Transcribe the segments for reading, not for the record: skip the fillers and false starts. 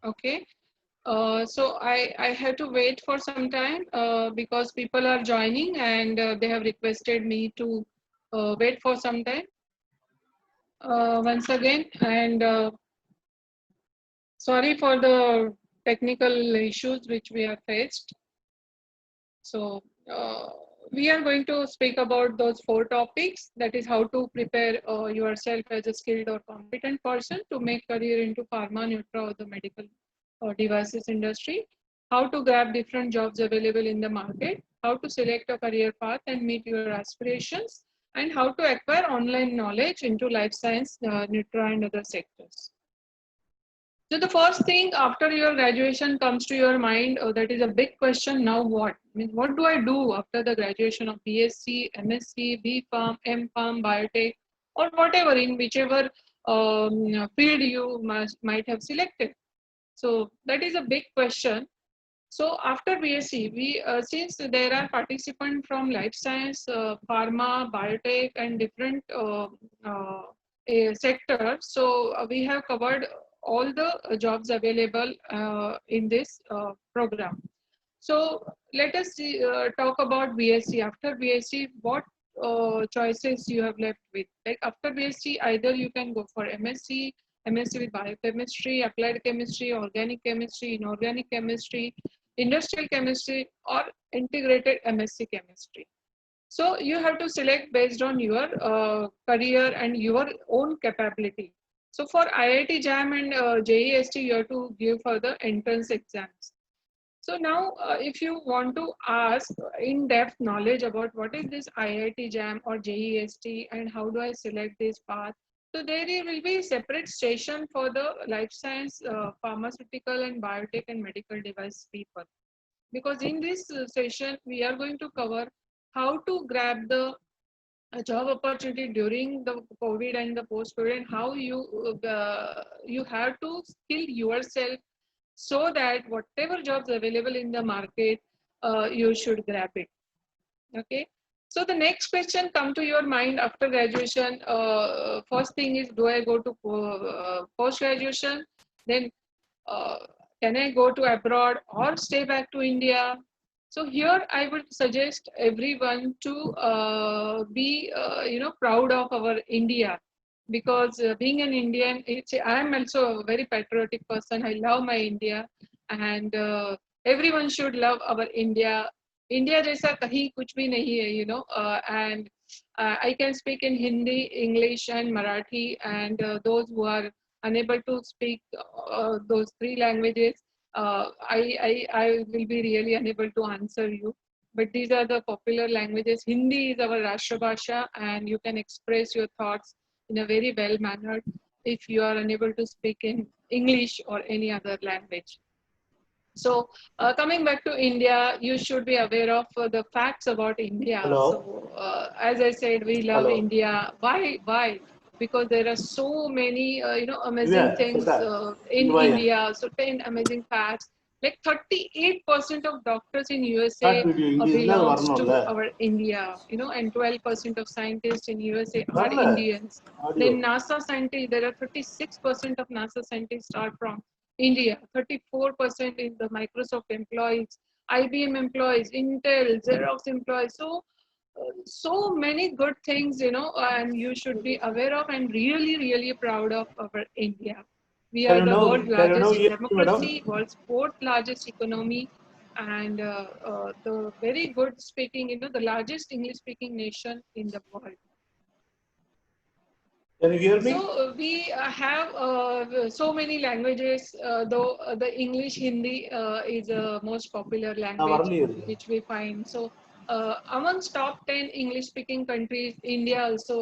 Okay. So I have to wait for some time because people are joining and they have requested me to wait for some time once again. And sorry for the technical issues which we have faced. So we are going to speak about those four topics. That is how to prepare yourself as a skilled or competent person to make career into pharma, nutra, or the medical devices industry. How to grab different jobs available in the market. How to select a career path and meet your aspirations. And how to acquire online knowledge into life science, nutra, and other sectors. So the first thing after your graduation comes to your mind, that is a big question. Now what? I mean, what do I do after the graduation of BSc, MSc, B Pharm, M Pharm, Biotech, or whatever in whichever field you might have selected? So that is a big question. So after BSc, we since there are participants from life science, pharma, biotech, and different sectors. So we have covered all the jobs available in this program. So let us talk about BSc. After BSc, what choices you have left with? Like after BSc, either you can go for MSc, MSc with biochemistry, applied chemistry, organic chemistry, inorganic chemistry, industrial chemistry, or integrated MSc chemistry. So you have to select based on your career and your own capability. So for IIT JAM and JEST, you have to give for the entrance exams. So now, if you want to ask in-depth knowledge about what is this IIT JAM or JEST and how do I select this path, so there will be separate session for the life science, pharmaceutical and biotech and medical device people. Because in this session, we are going to cover how to grab the job opportunity during the COVID and the post-COVID, and how you have to skill yourself so that whatever jobs available in the market, you should grab it. Okay. So the next question come to your mind after graduation. First thing is, do I go to post graduation? Then uh, can I go to abroad or stay back to India? So here I would suggest everyone to be proud of our India, because being an Indian, I am also a very patriotic person. I love my India, and everyone should love our India. India जैसा कहीं कुछ भी नहीं है, and I can speak in Hindi, English, and Marathi, and those who are unable to speak those three languages, I will be really unable to answer you. But these are the popular languages. Hindi is our Rashtra Bhasha, and you can express your thoughts in a very well mannered if you are unable to speak in English or any other language. So coming back to India, you should be aware of the facts about India. Hello. So as I said, we love Hello. India. Why? Why? Because there are so many amazing Yeah, things Sita. in Invite. India. So 10 amazing facts. Like 38% of doctors in Start USA video. இங்க இருந்தா அது belongs to வரணும்ல. our India. And 12% of scientists in USA are வரல. Indians. Audio. Then NASA scientists, there are 36% of NASA scientists are from India. 34% in the Microsoft employees, IBM employees, Intel, Xerox employees. So so many good things, and you should be aware of and really, really proud of our India. We are the world's Can you know largest here, madam? democracy, world's fourth largest economy, and the very good speaking, the largest English speaking nation in the world. Can you hear me? So we have so many languages, though the English Hindi is the most popular language which we find. So amongst top 10 English speaking countries, India also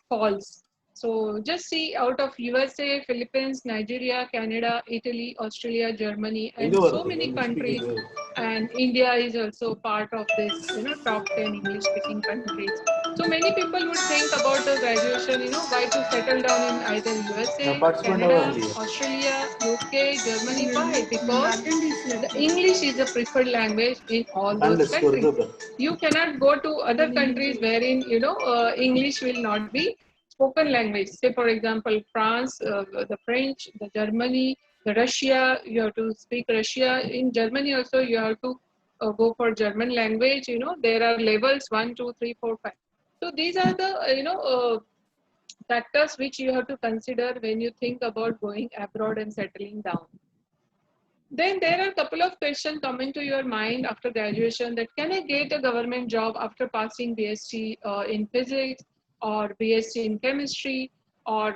falls. So just see, out of USA, Philippines, Nigeria, Canada, Italy, Australia, Germany, and so many countries, and India is also part of this, top 10 English speaking countries. So many people would think about the graduation, why to settle down in either USA, Canada, Australia, UK, Germany. Why? Because the English is the preferred language in all those countries. You cannot go to other countries wherein, English will not be spoken language. Say, for example, France, the French, the Germany, The Russia, you have to speak Russia. In Germany also, you have to go for German language. You know, there are levels 1, 2, 3, 4, 5. So these are the factors which you have to consider when you think about going abroad and settling down. Then there are a couple of questions coming to your mind after graduation, that can I get a government job after passing BSc in physics or BSc in chemistry, or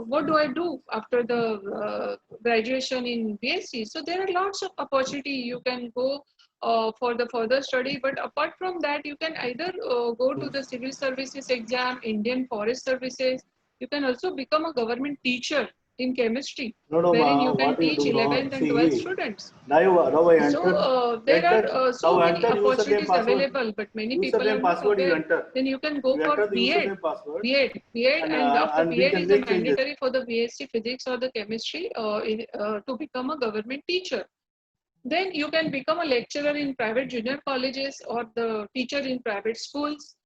what do I do after the graduation in BSc? So there are lots of opportunity. You can go for the further study, but apart from that, you can either go to the civil services exam, Indian Forest Services. You can also become a government teacher in chemistry, No, no, wherein you ma, can what you teach do now? 11th and 12th See, students. now I So there are enter, so now many enter username opportunities password, available, but many people are username not password you aware. enter, Then you can go you for enter the B.Ed, username password, B.Ed, and after and we B.Ed can is a make changes. mandatory for the BSc Physics or the Chemistry to become a government teacher. Then you can become a lecturer in private junior colleges or the teacher in private schools.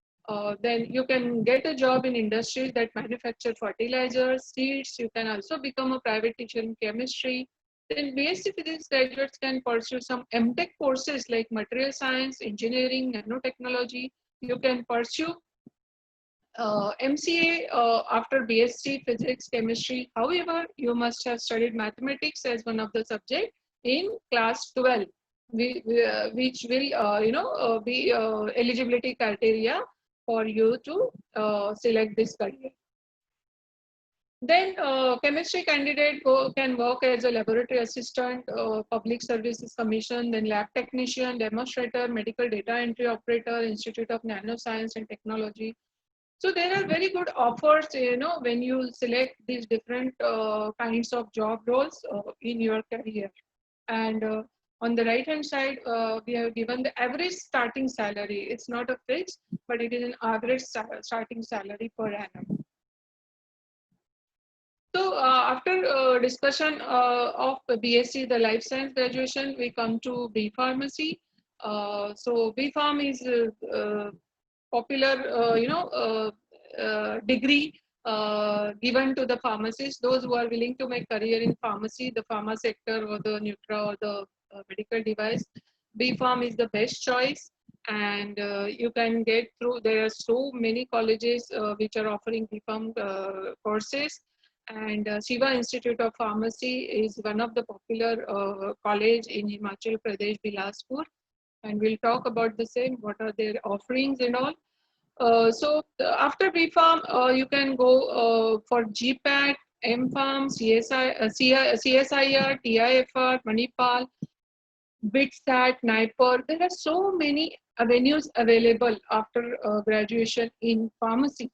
Then you can get a job in industries that manufacture fertilizers, seeds. You can also become a private teacher in chemistry. Then BSc Physics graduates can pursue some MTech courses like material science, engineering, nanotechnology. You can pursue MCA after BSc Physics, Chemistry. However, you must have studied mathematics as one of the subject in class 12, which will be eligibility criteria for you to select this career. Then chemistry candidate can work as a laboratory assistant, public services commission, then lab technician, demonstrator, medical data entry operator, Institute of Nanoscience and Technology. So there are very good offers, when you select these different kinds of job roles in your career. And on the right hand side, we have given the average starting salary. It's not a fixed, but it is an average starting salary per annum. So after discussion of the BSc, the life science graduation, we come to B Pharmacy. So B Pharm is popular, degree given to the pharmacists, those who are willing to make career in pharmacy, the pharma sector, or the Nutra, or the medical device. B Pharm is the best choice, and you can get through. There are so many colleges which are offering B Pharm courses, and Shiva Institute of Pharmacy is one of the popular college in Himachal Pradesh, Bilaspur, and we'll talk about the same, what are their offerings and all. So after BPharm, you can go for GPAT, MPharm, CSIR, TIFR, Manipal, BITSAT, NIPER. There are so many avenues available after graduation in pharmacy.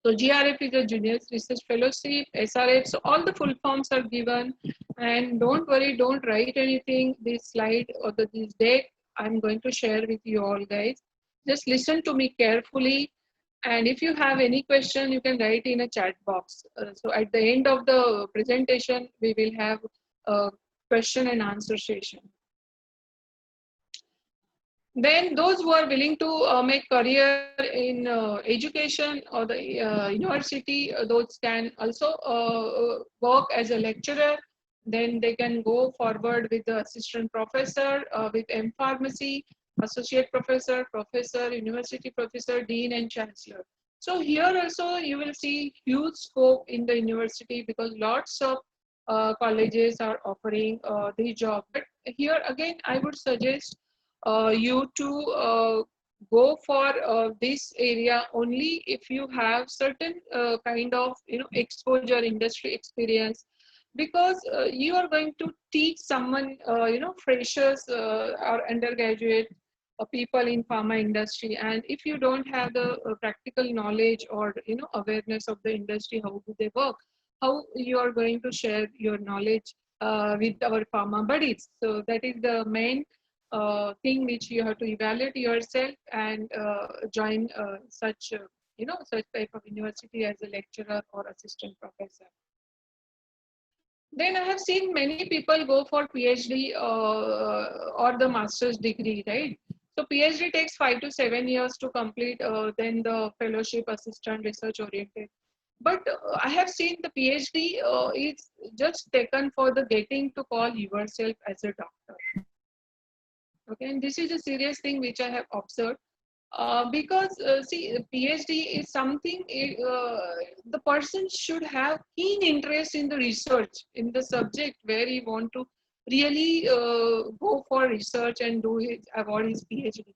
So GRF is a Junior Research Fellowship, SRF, so all the full forms are given. And don't worry, don't write anything. This slide or this deck I'm going to share with you all, guys. Just listen to me carefully. And if you have any question, you can write in a chat box. So at the end of the presentation, we will have a question and answer session. Then those who are willing to make career in education or the university, those can also work as a lecturer. Then they can go forward with the assistant professor, with M Pharmacy, associate professor, professor, university professor, dean, and chancellor. So here also you will see huge scope in the university, because lots of colleges are offering the job. But here again, I would suggest you to go for this area only if you have certain kind of exposure, industry experience, because you are going to teach someone, freshers or undergraduate people in pharma industry, and if you don't have the practical knowledge or awareness of the industry, how do they work, how you are going to share your knowledge with our pharma buddies. So that is the main thing which you have to evaluate yourself and join such type of university as a lecturer or assistant professor. Then I have seen many people go for PhD or the master's degree, right? So PhD takes 5 to 7 years to complete, then the fellowship, assistant, research oriented. But I have seen the PhD is just taken for the getting to call yourself as a doctor. Okay, and this is a serious thing which I have observed. Because see, PhD is something the person should have keen interest in the research in the subject where he want to really go for research and do his award his PhD,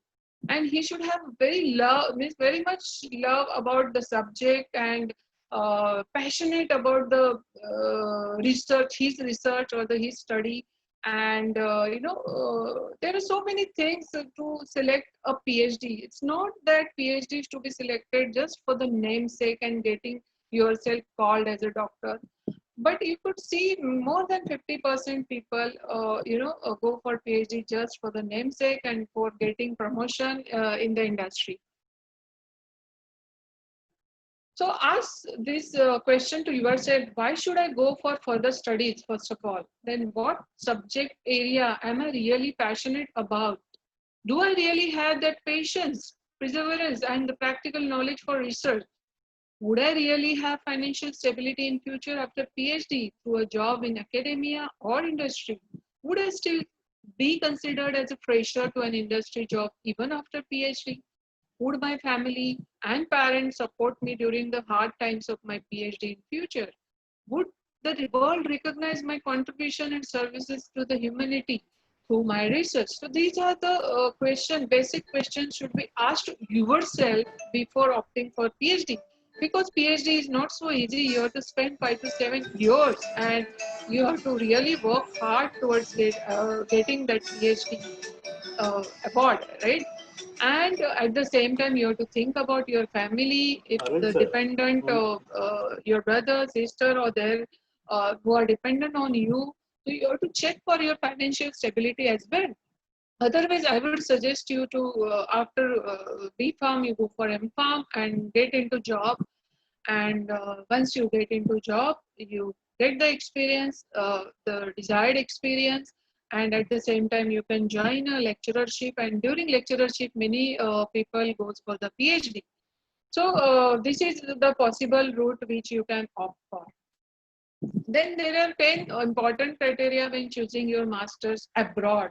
and he should have very love, means very much love about the subject, and passionate about the research, his research or the his study. And there are so many things to select a PhD. It's not that PhD is to be selected just for the namesake and getting yourself called as a doctor. But you could see more than 50% people go for PhD just for the namesake and for getting promotion in the industry. So ask this question to yourself: why should I go for further studies, first of all? Then what subject area am I really passionate about? Do I really have that patience, perseverance, and the practical knowledge for research? Would I really have financial stability in future after PhD through a job in academia or industry? Would I still be considered as a fresher to an industry job even after PhD? Would my family and parents support me during the hard times of my PhD in future? Would the world recognize my contribution and services to the humanity through my research? So these are the basic questions should be asked yourself before opting for PhD. Because PhD is not so easy. You have to spend 5 to 7 years, and you have to really work hard towards getting that PhD award, right? And at the same time, you have to think about your family, if the dependent, your brother, sister, or there who are dependent on you. So you have to check for your financial stability as well. Otherwise, I would suggest you to after B Farm, you go for M Farm and get into job. And once you get into job, you get the experience, the desired experience, and at the same time you can join a lecturership, and during lecturership many people goes for the PhD. So this is the possible route which you can opt for. Then there are 10 important criteria when choosing your masters abroad.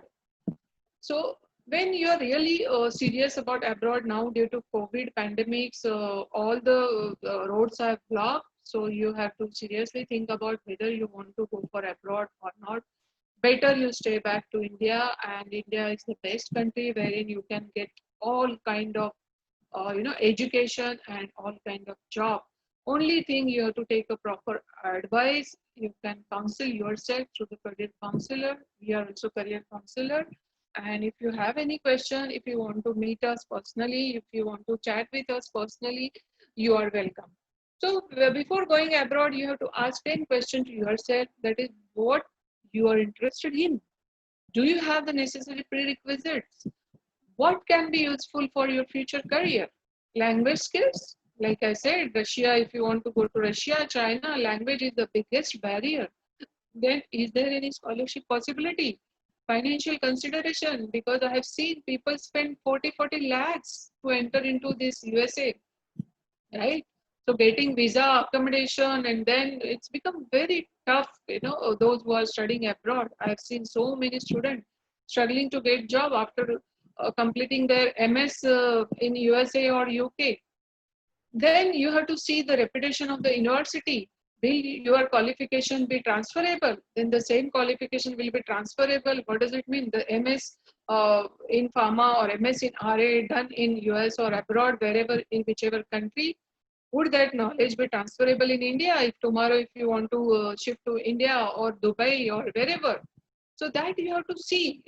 So when you are really serious about abroad now due to COVID pandemics, all the roads are blocked. So you have to seriously think about whether you want to go for abroad or not. Better you stay back to India, and India is the best country wherein you can get all kind of education and all kind of job. Only thing you have to take a proper advice. You can counsel yourself through the career counselor. We are also career counselor. And if you have any question, if you want to meet us personally, if you want to chat with us personally, you are welcome. So before going abroad, you have to ask 10 questions to yourself. That is what you are interested in. Do you have the necessary prerequisites? What can be useful for your future career? Language skills. Like I said, Russia, if you want to go to Russia, China, language is the biggest barrier. Then is there any scholarship possibility? Financial consideration, because I have seen people spend 40 lakhs to enter into this USA, right? So getting visa, accommodation, and then it's become very tough, those who are studying abroad. I've seen so many students struggling to get job after completing their MS in USA or UK. Then you have to see the reputation of the university. Will your qualification be transferable? Then the same qualification will be transferable. What does it mean? The MS in pharma or MS in RA done in US or abroad, wherever, in whichever country, would that knowledge be transferable in India if tomorrow if you want to shift to India or Dubai or wherever? So that you have to see.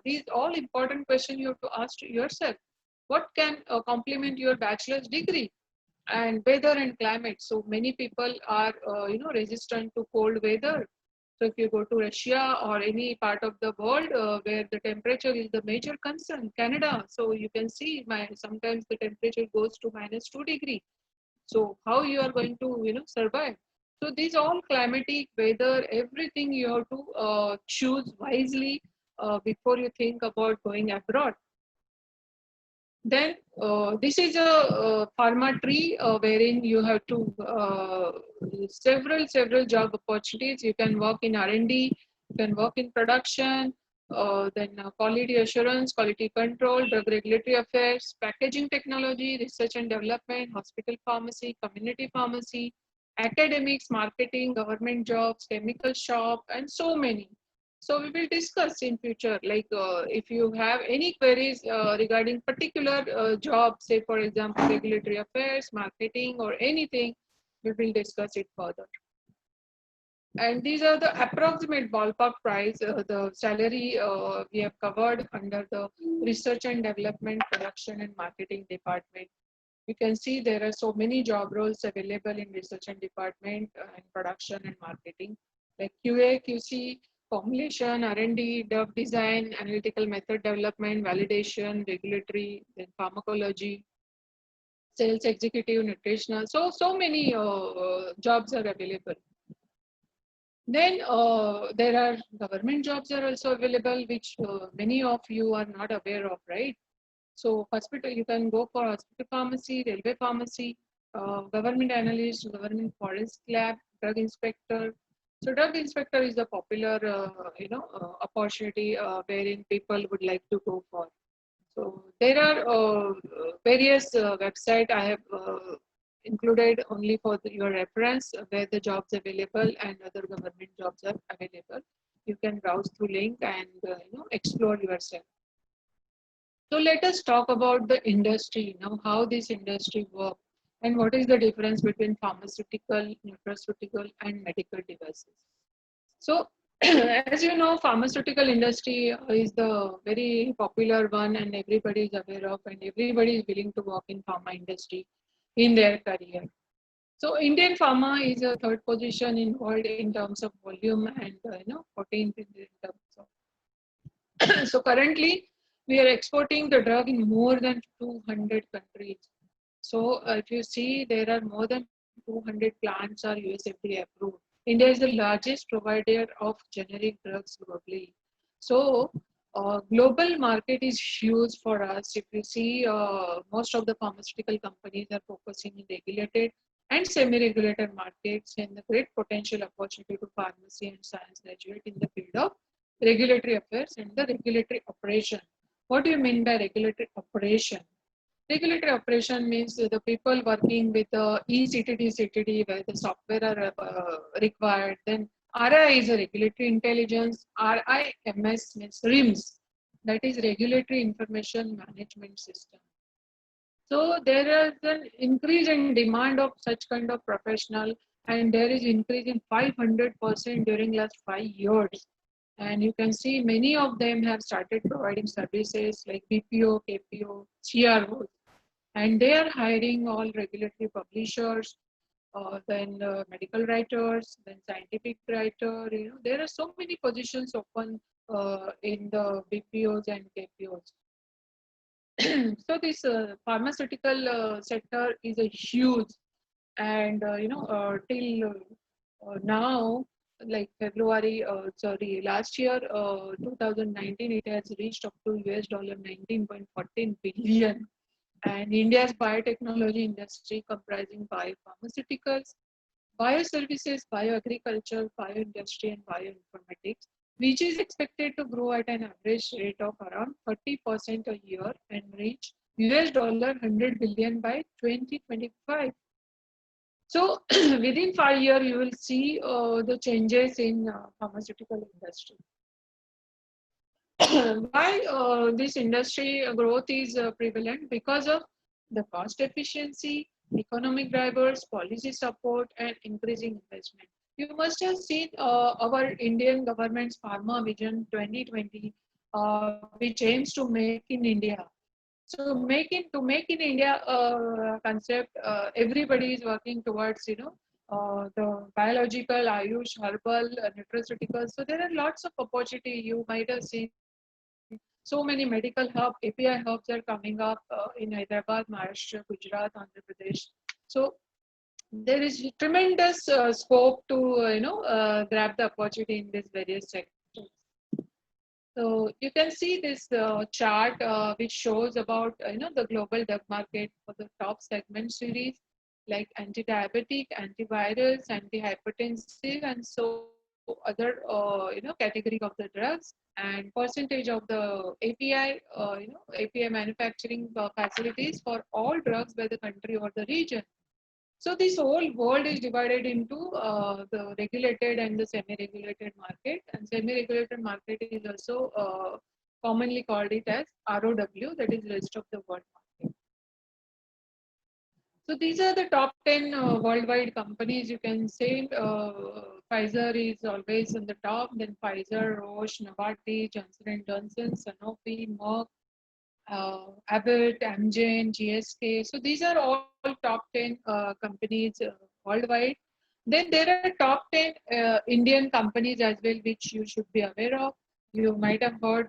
These all important questions you have to ask to yourself. What can complement your bachelor's degree? And weather and climate. So many people are resistant to cold weather. So if you go to Russia or any part of the world where the temperature is the major concern, Canada, so you can see sometimes the temperature goes to -2 degrees. So how you are going to survive? So these all climatic, weather, everything you have to choose wisely before you think about going abroad. Then this is a pharma tree wherein you have to several job opportunities. You can work in R&D, you can work in production, then quality assurance, quality control, drug regulatory affairs, packaging technology, research and development, hospital pharmacy, community pharmacy, academics, marketing, government jobs, chemical shop, and so many. So we will discuss in future, like if you have any queries regarding particular job, say for example, regulatory affairs, marketing or anything, we will discuss it further. And these are the approximate ballpark price, the salary we have covered under the research and development, production and marketing department. You can see there are so many job roles available in research and department and production and marketing, like QA, QC, formulation, R&D, drug design, analytical method development, validation, regulatory, then pharmacology, sales executive, nutritional. So many jobs are available. Then there are government jobs are also available, which many of you are not aware of, right? So hospital, you can go for hospital pharmacy, railway pharmacy, government analyst, government forest lab, drug inspector. So drug inspector is a popular, opportunity wherein people would like to go for. So there are various website I have included only for your reference where the jobs available and other government jobs are available. You can browse through link and explore yourself. So let us talk about the industry, how this industry works and what is the difference between pharmaceutical, nutraceutical and medical devices. So as you know, pharmaceutical industry is the very popular one and everybody is aware of and everybody is willing to work in pharma industry in their career. So Indian pharma is a third position in world in terms of volume and 14th in terms of. So currently we are exporting the drug in more than 200 countries. So if you see, there are more than 200 plants are US FDA approved. India is the largest provider of generic drugs globally. So global market is huge for us. If you see, most of the pharmaceutical companies are focusing in regulated and semi-regulated markets and the great potential opportunity to pharmacy and science graduate in the field of regulatory affairs and the regulatory operation. What do you mean by regulatory operation? Regulatory operation means the people working with the eCTD, CTD, where the software are required. Then RI is a regulatory intelligence. RIMS means RIMS, that is Regulatory Information Management System. So there is an increase in demand of such kind of professional, and there is increase in 500% during last 5 years. And you can see many of them have started providing services like BPO, KPO, CROs, and they are hiring all regulatory publishers, then medical writers, then scientific writer. There are so many positions open in the BPOs and KPOs. So this pharmaceutical sector is a huge, and till now, like February, sorry, last year, 2019, it has reached up to US dollar 19.14 billion. And India's biotechnology industry comprising biopharmaceuticals, bioservices, bioagriculture, bioindustry, and bioinformatics, which is expected to grow at an average rate of around 30% a year and reach US dollar 100 billion by 2025. So within 5 years, you will see the changes in pharmaceutical industry. Why this industry growth is prevalent? Because of the cost efficiency, economic drivers, policy support, and increasing investment. You must have seen our Indian government's Pharma Vision 2020, which aims to make in India. So to make in India concept, everybody is working towards the biological, Ayush, herbal, nutraceuticals. So there are lots of opportunity. You might have seen so many medical hub, API hubs are coming up in Hyderabad, Maharashtra, Gujarat, Andhra Pradesh. So there is tremendous scope to grab the opportunity in these various sectors. So you can see this chart which shows about the global drug market for the top segment series like anti-diabetic, antivirals, antihypertensive, and so other category of the drugs and percentage of the API API manufacturing facilities for all drugs by the country or the region. So this whole world is divided into the regulated and the semi-regulated market, and semi-regulated market is also commonly called it as ROW, that is rest of the world market. So these are the top 10 worldwide companies. You can say Pfizer is always on the top, then Pfizer, Roche, Novartis, Johnson and Johnson, Sanofi, Merck, Abbott, Amgen, GSK. So these are all top 10 companies worldwide. Then there are top 10 Indian companies as well, which you should be aware of. You might have heard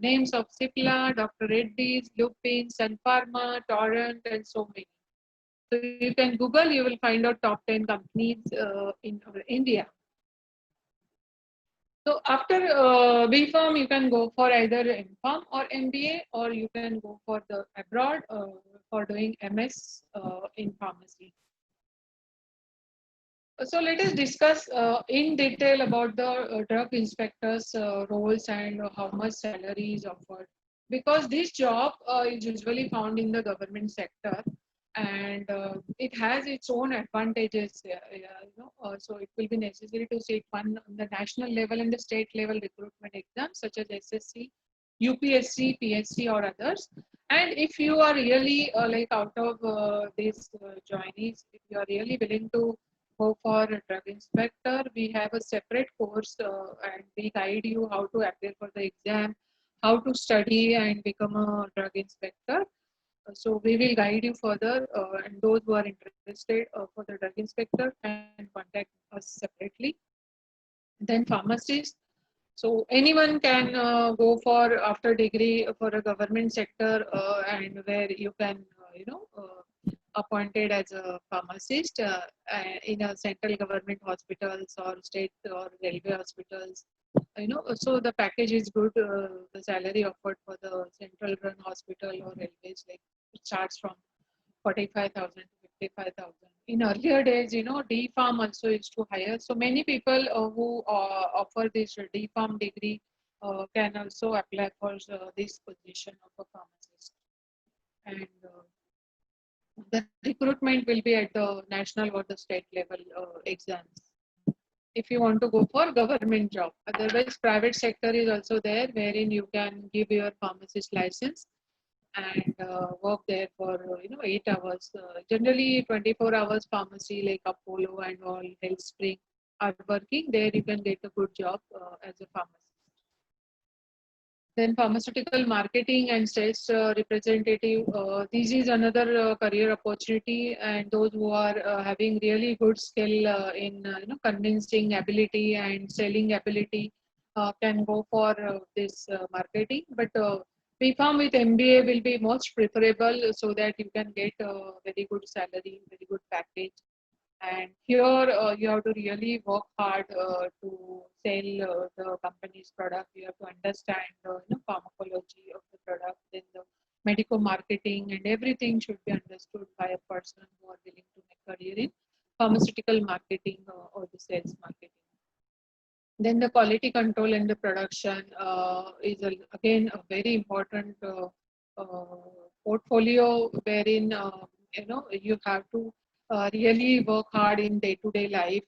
names of Cipla, Dr. Reddy's, Lupin, Sun Pharma, Torrent, and so many. So you can Google, you will find out top 10 companies in India. So after BPharm, you can go for either MPharm or MBA, or you can go for the abroad for doing MS in pharmacy. So let us discuss in detail about the drug inspectors roles and how much salary is offered. Because this job is usually found in the government sector, and it has its own advantages. So it will be necessary to sit one on the national level and the state level recruitment exams such as SSC, UPSC, PSC, or others. And if you are really like out of these joinees, if you are really willing to go for a drug inspector, we have a separate course and we guide you how to appear for the exam, how to study and become a drug inspector. So we will guide you further, and those who are interested for the drug inspector can contact us separately. Then pharmacist. So anyone can go for after degree for a government sector, and where you can appointed as a pharmacist in a central government hospitals or state or railway hospitals. So the package is good. The salary offered for the central run hospital or railways, like it starts from 45,000 to 55,000. In earlier days, D Farm also is to hire. So many people who offer this D Farm degree can also apply for this position of a pharmacist. And the recruitment will be at the national or the state level exams if you want to go for government job. Otherwise, private sector is also there, wherein you can give your pharmacist license and work there for 8 hours. Generally, 24 hours pharmacy like Apollo and all Health Spring are working. There you can get a good job as a pharmacist. Then pharmaceutical marketing and sales representative. This is another career opportunity, and those who are having really good skill in convincing ability and selling ability can go for this marketing. But BPharm with MBA will be most preferable so that you can get a very good salary, very good package. And here you have to really work hard to sell the company's product. You have to understand the pharmacology of the product, then the medical marketing, and everything should be understood by a person who are willing to make career in pharmaceutical marketing or the sales marketing. Then the quality control and the production is again a very important portfolio wherein you have to really work hard in day-to-day life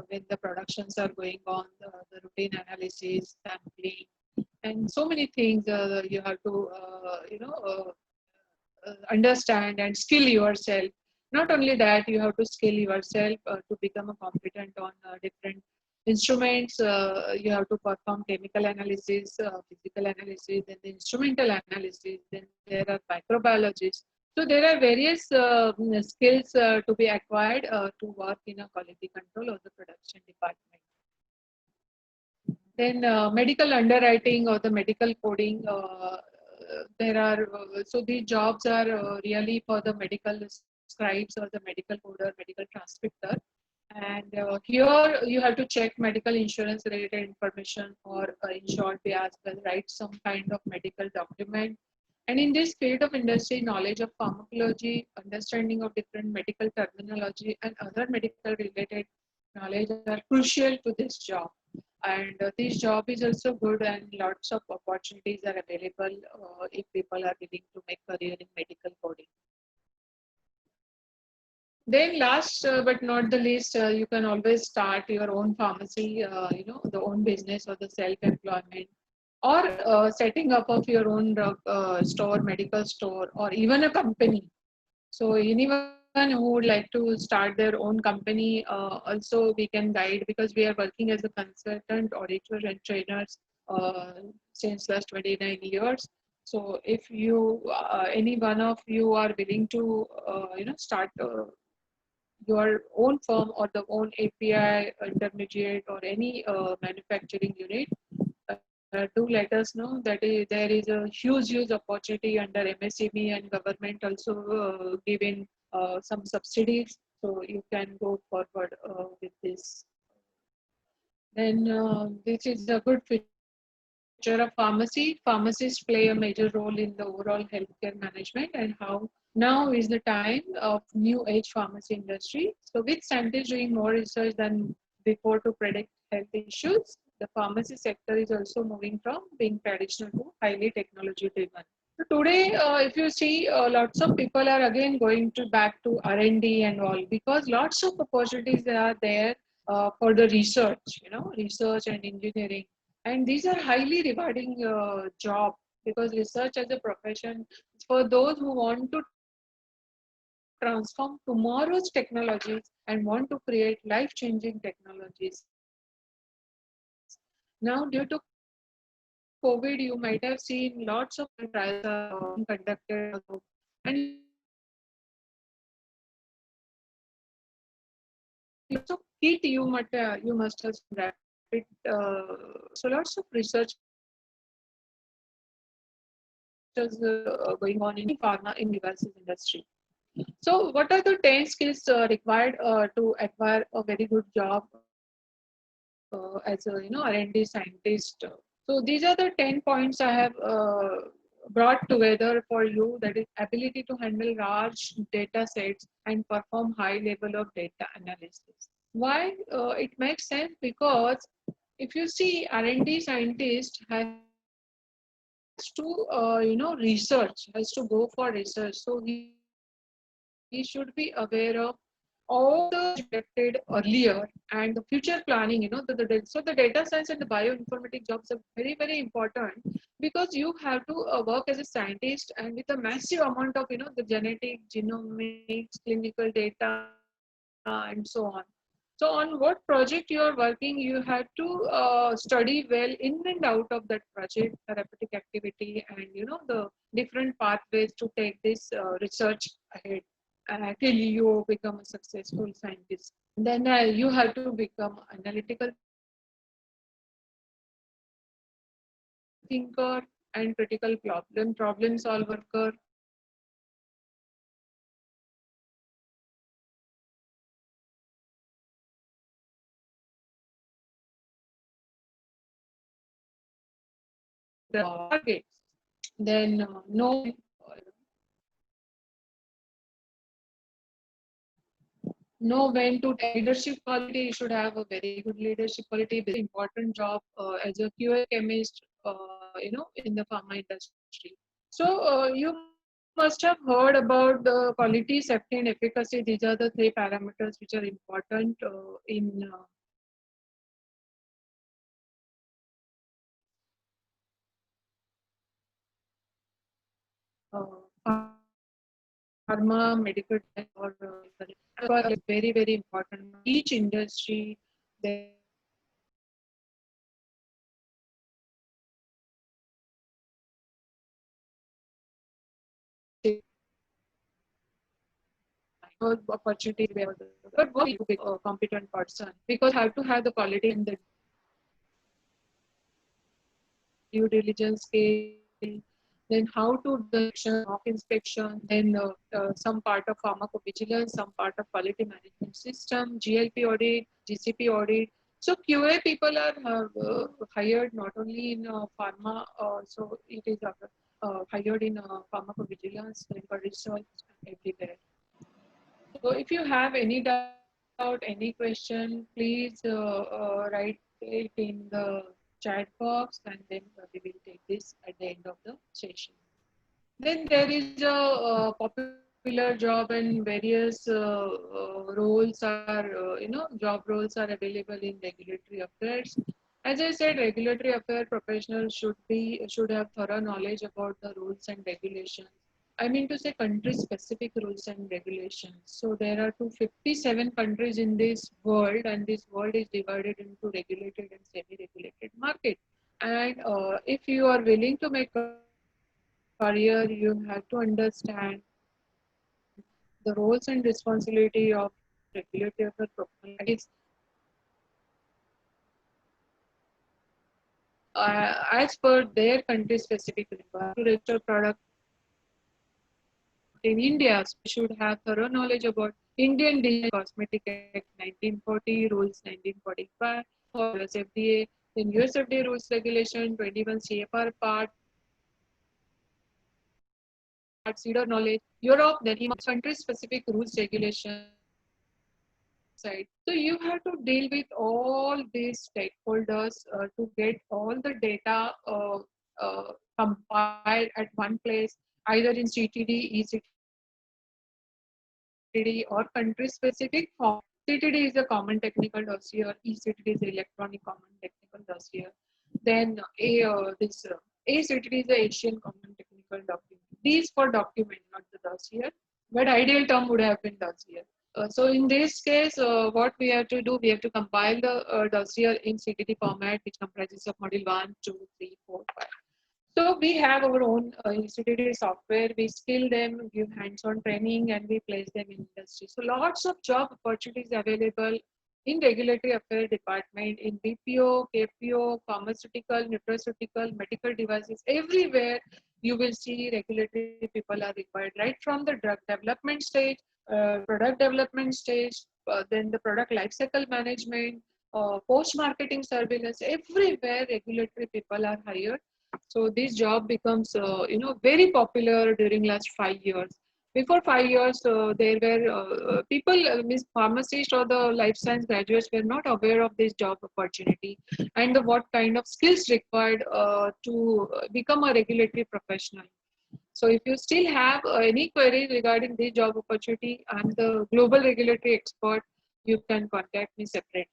when the productions are going on, the routine analysis, sampling, and so many things you have to understand and skill yourself. Not only that, you have to skill yourself to become a competent on different instruments. You have to perform chemical analysis, physical analysis, then the instrumental analysis. Then there are microbiologists. So there are various skills to be acquired to work in a quality control or the production department. Then medical underwriting or the medical coding. There are so these jobs are really for the medical scribes or the medical coder, medical transcriptor. And here you have to check medical insurance related information, or in short, we as well write some kind of medical document. And in this field of industry, knowledge of pharmacology, understanding of different medical terminology, and other medical related knowledge are crucial to this job. And this job is also good, and lots of opportunities are available if people are willing to make career in medical coding. Then last but not the least, you can always start your own pharmacy, the own business or the self-employment, or setting up of your own drug store, medical store, or even a company. So anyone who would like to start their own company, also we can guide, because we are working as a consultant, auditor, and trainers uh, since last 29 years. So if you, any one of you are willing to, start your own firm or the own API intermediate or any manufacturing unit, do let us know that there is a huge opportunity under MSME, and government also giving some subsidies, so you can go forward with this. Then this is a good feature of pharmacy. Pharmacists play a major role in the overall healthcare management, and how now is the time of new age pharmacy industry. So with scientists doing more research than before to predict health issues, the pharmacy sector is also moving from being traditional to highly technology driven. So today, if you see, lots of people are again going to back to R&D and all, because lots of opportunities are there for the research, research and engineering, and these are highly rewarding job, because research as a profession for those who want to transform tomorrow's technologies and want to create life-changing technologies. Now, due to COVID, you might have seen lots of clinical trials are being conducted across the globe, and lots of kit you must have seen rapid. So lots of researchers going on in pharma in devices industry. So what are the 10 skills required to acquire a very good job as a R&D scientist? So these are the 10 points I have brought together for you, that is ability to handle large data sets and perform high level of data analysis. Why it makes sense? Because if you see R&D scientist has to research, has to go for research, so he should be aware of all the projected earlier and the future planning, so the data science and the bioinformatics jobs are very, very important, because you have to work as a scientist and with a massive amount of the genetic, genomics, clinical data, and so on. So on what project you are working, you have to study well in and out of that project, therapeutic activity, and the different pathways to take this research ahead till you become a successful scientist. Then you have to become analytical thinker and critical problem solver. Then know when to leadership quality. You should have a very good leadership quality. This is an important job as a QA chemist, in the pharma industry. So you must have heard about the quality, safety, and efficacy. These are the three parameters which are important in pharma, medical device, or very, very important. Each industry, there are opportunities where but work to be a competent person, because you have to have the quality and the due diligence skill, then how to do the mock inspection, then some part of pharmacovigilance, some part of quality management system, GLP audit, GCP audit. So QA people are hired not only in pharma, so it is hired in pharmacovigilance, clinical research, everywhere. So if you have any doubt, any question, please write it in the chat box, and then we will take this at the end of the session. Then there is a popular job, and various roles are, job roles are available in regulatory affairs. As I said, regulatory affair professionals should have thorough knowledge about the rules and regulations. I mean to say country specific rules and regulations. So there are 257 countries in this world, and this world is divided into regulated and semi-regulated market. And if you are willing to make career, you have to understand the roles and responsibility of regulatory affairs professional. As per their country specific requirement to register product in India, so you should have thorough knowledge about Indian Design Cosmetic Act 1940, Rules 1945 for US FDA, then US FDA Rules Regulation 21 CFR Part, CEDAR knowledge, Europe, then country specific rules regulations side. So you have to deal with all these stakeholders to get all the data compiled at one place, either in CTD, eCTD, or country specific form. CTD or country specific form. CTD is a common technical dossier, eCTD is electronic common technical dossier. Then ACTD is the Asian Common Technical Document. These for document, not the dossier, but ideal term would have been dossier. So in this case, what we have to do, we have to compile the dossier in CTD format, which comprises of module 1, 2, 3, 4, 5. So we have our own CTD software. We skill them, give hands-on training, and we place them in industry. So lots of job opportunities available in regulatory affairs department, in BPO, KPO, pharmaceutical, nutraceutical, medical devices, everywhere you will see regulatory people are required, right from the drug development stage, product development stage, then the product lifecycle management, post-marketing surveillance, everywhere regulatory people are hired. So this job becomes, very popular during last 5 years. Before 5 years, there were people, means pharmacists or the life science graduates were not aware of this job opportunity and what kind of skills required to become a regulatory professional. So if you still have any queries regarding this job opportunity, I'm the global regulatory expert. You can contact me separately.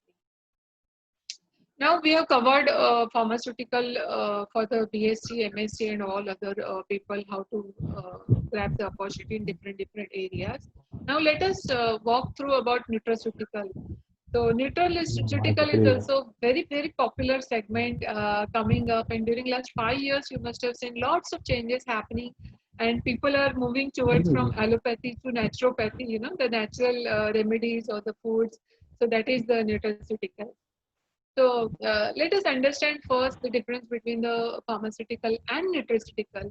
Now we have covered pharmaceutical for the BSc, MSc, and all other people how to grab the opportunity in different areas. Now let us walk through about nutraceutical. So nutraceutical is also very popular segment coming up, and during last 5 years you must have seen lots of changes happening, and people are moving towards from allopathy to naturopathy. You know, the natural remedies or the foods. So that is the nutraceutical. So let us understand first the difference between the pharmaceutical and nutraceutical.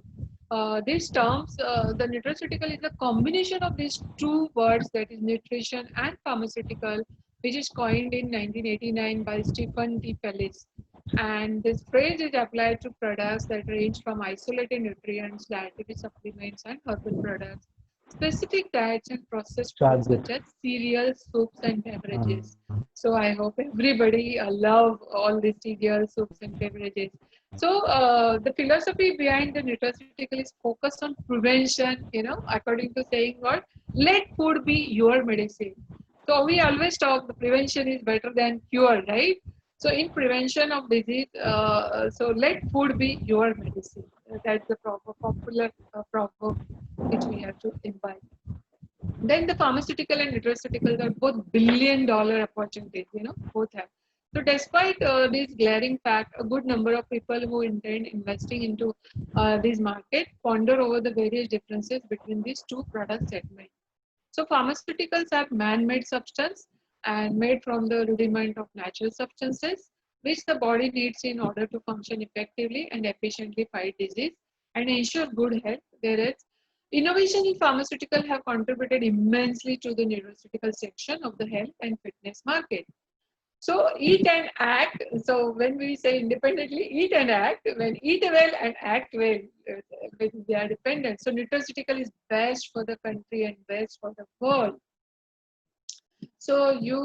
These terms, the nutraceutical is a combination of these two words, that is nutrition and pharmaceutical, which is coined in 1989 by Stephen D. Pellis. And this phrase is applied to products that range from isolated nutrients, dietary supplements, and herbal products, specific diets and processed foods such as cereals, soups, and beverages. So I hope everybody love all these cereals, soups, and beverages. So the philosophy behind the nutraceutical is focused on prevention. You know, according to saying what, let food be your medicine. So we always talk the prevention is better than cure, right? So in prevention of disease, so let food be your medicine. That's the proper popular proverb which we have to imbibe. Then the pharmaceutical and nutraceuticals are both billion-dollar opportunities. You know, both have. So despite this glaring fact, a good number of people who intend investing into this market ponder over the various differences between these two product segments. So pharmaceuticals are man-made substance and made from the rudiment of natural substances, which the body needs in order to function effectively and efficiently fight disease. and ensure good health. There is innovation in pharmaceutical have contributed immensely to the nutraceutical section of the health and fitness market. So eat and act. So when we say independently, eat and act. When eat well and act well, they are dependent. So nutraceutical is best for the country and best for the world. So you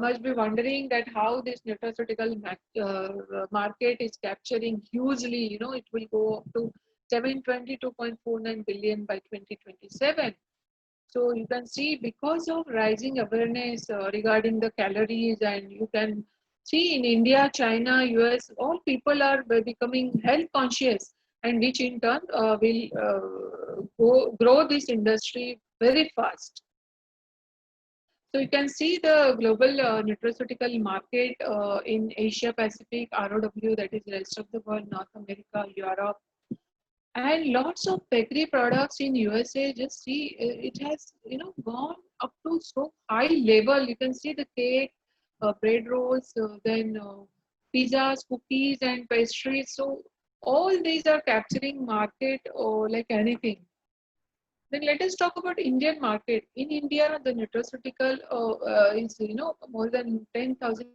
must be wondering that how this nutraceutical market is capturing hugely. You know, it will go up to 722.49 billion by 2027. So you can see because of rising awareness regarding the calories, and you can see in India, China, US, all people are becoming health conscious, and which in turn will grow this industry very fast. So you can see the global nutraceutical market in Asia Pacific, ROW, that is rest of the world, North America, Europe, and lots of bakery products in USA. Just see, it has gone up to so high level. You can see the cake, bread rolls, then pizzas, cookies, and pastries. So all these are capturing market or like anything. Then let us talk about Indian market. In India, the nutraceutical is more than 10,000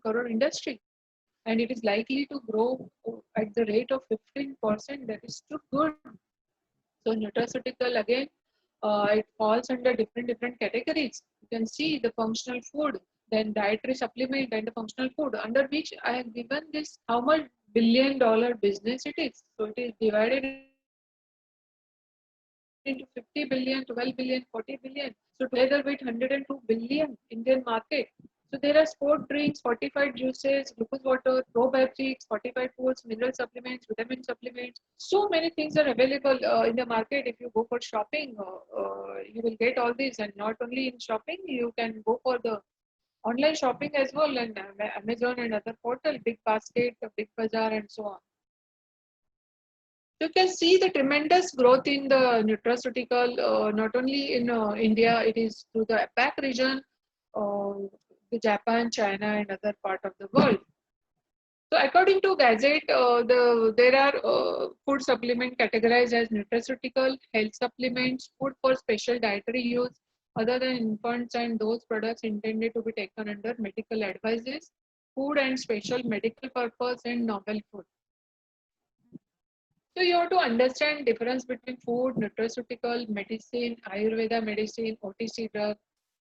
crore industry, and it is likely to grow at the rate of 15%. That is too good. So nutraceutical again, it falls under different categories. You can see the functional food, then dietary supplement, and the functional food, under which I have given this how much billion-dollar business it is. So it is divided into 50 billion, 12 billion, 40 billion. So together with 102 billion Indian market. So there are sport drinks, fortified juices, glucose water, probiotics, fortified foods, mineral supplements, vitamin supplements. So many things are available in the market. If you go for shopping, you will get all these. And not only in shopping, you can go for the online shopping as well, and Amazon and other portal, Big Basket, Big Bazaar, and so on. You can see the tremendous growth in the nutraceutical, not only in India, it is through the APAC region, uh, the Japan, China, and other part of the world. So according to Gazette, there are food supplement categorized as nutraceutical, health supplements, food for special dietary use, other than infants, and those products intended to be taken under medical advices, food and special medical purpose, and novel food. So you have to understand difference between food, nutraceutical, medicine, Ayurveda medicine, OTC drug.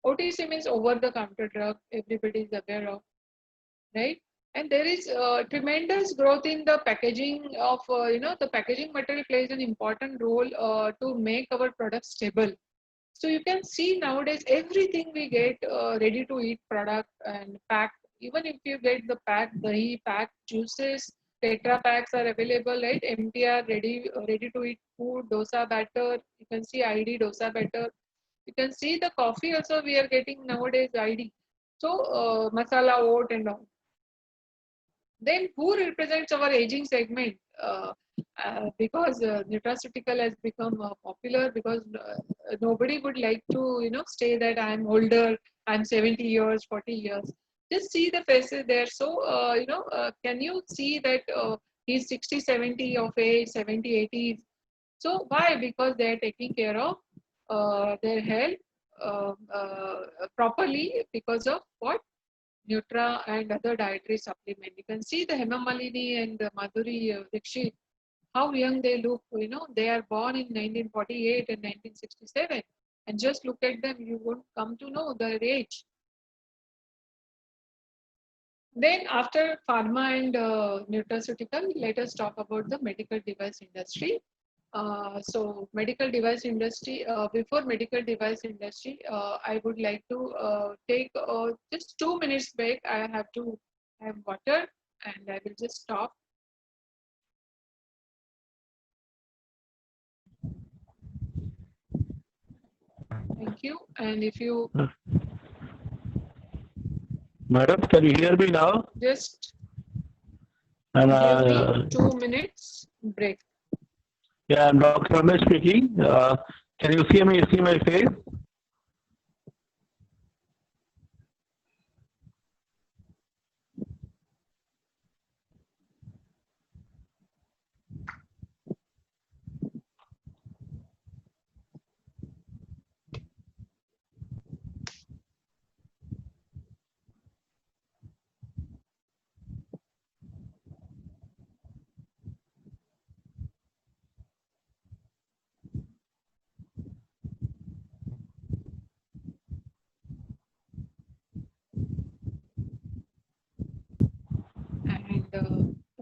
OTC means over-the-counter drug. Everybody is aware of, right? And there is tremendous growth in the packaging of, the packaging material plays an important role to make our products stable. So you can see nowadays everything we get ready to eat product and packed. Even if you get the packed dahi, packed juices, Tetra packs are available, right? MTR ready to eat food, dosa batter. You can see ID dosa batter. You can see the coffee also we are getting nowadays ID. So masala oat and all. Then who represents our aging segment? Because nutraceutical has become popular, because nobody would like to say that I'm older, I'm 70 years, 40 years. Just see the faces there. So can you see that he's 60, 70 of age, 70, 80? So why? Because they are taking care of their health properly, because of what? Nutra and other dietary supplement. You can see the Hema Malini and Madhuri Dixit, how young they look. They are born in 1948 and 1967. And just look at them, you won't come to know their age. Then after pharma and nutraceutical, let us talk about the medical device industry. So medical device industry, before medical device industry, I would like to take just 2 minutes break. I have to have water, and I will just stop. Thank you. And if you Madam, can you hear me now? just And give me 2 minutes break. yeah, I'm Dr. Ramesh speaking. Can you see my face?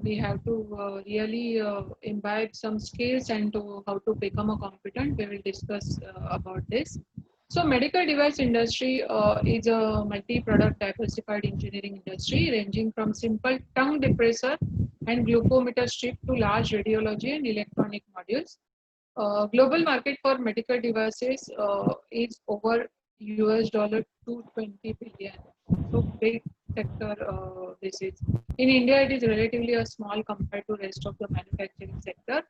we have to really imbibe some skills and to how to become a competent. We will discuss about this. So medical device industry is a multi-product diversified engineering industry ranging from simple tongue depressor and glucometer strip to large radiology and electronic modules. Global market for medical devices is over US dollar 220 billion. So big sector this is. In India, it is relatively a small compared to rest of the manufacturing sector.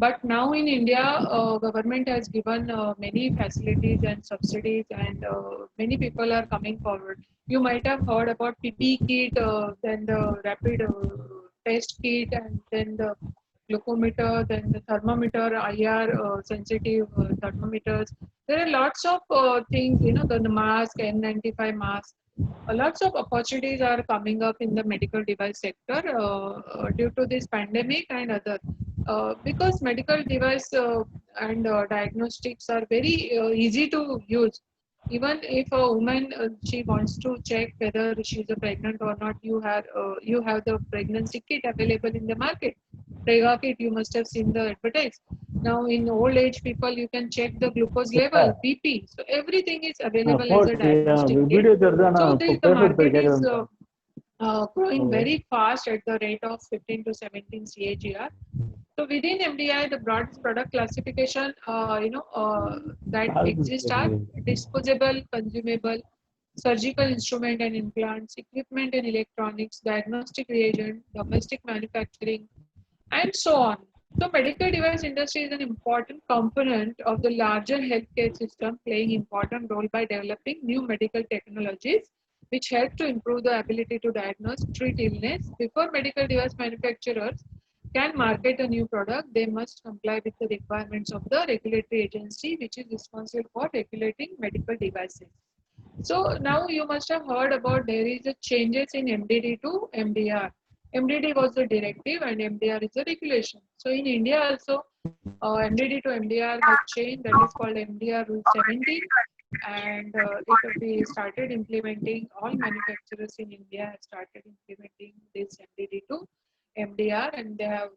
But now in India, government has given many facilities and subsidies, and many people are coming forward. You might have heard about PPE kit, then the rapid test kit, and then the glucometer, then the thermometer, IR sensitive thermometers. There are lots of things, the mask, N95 mask. Lots of opportunities are coming up in the medical device sector due to this pandemic and other. Because medical device and diagnostics are very easy to use. Even if a woman she wants to check whether she's a pregnant or not, you have the pregnancy kit available in the market. Prega kit, you must have seen the advertise. Now in old age people, you can check the glucose level, BP. So everything is available as a diagnostic kit. Video தெரியுது ஆனா So the பேசுறது market is கேட்கறது growing Okay. very fast at the rate of 15 to 17 CAGR. So within MDI, the broad product classification, that exist are disposable, consumable, surgical instrument and implants, equipment and electronics, diagnostic reagent, domestic manufacturing, and so on. So medical device industry is an important component of the larger healthcare system, playing important role by developing new medical technologies which help to improve the ability to diagnose, treat illness. Before medical device manufacturers can market a new product, they must comply with the requirements of the regulatory agency which is responsible for regulating medical devices. So now you must have heard about there is a changes in MDD to MDR. MDD was the directive and MDR is the regulation. So in India also, MDD to MDR has changed. That is called MDR Rule 17. And we started implementing, all manufacturers in India have started implementing this MDD to MDR, and they have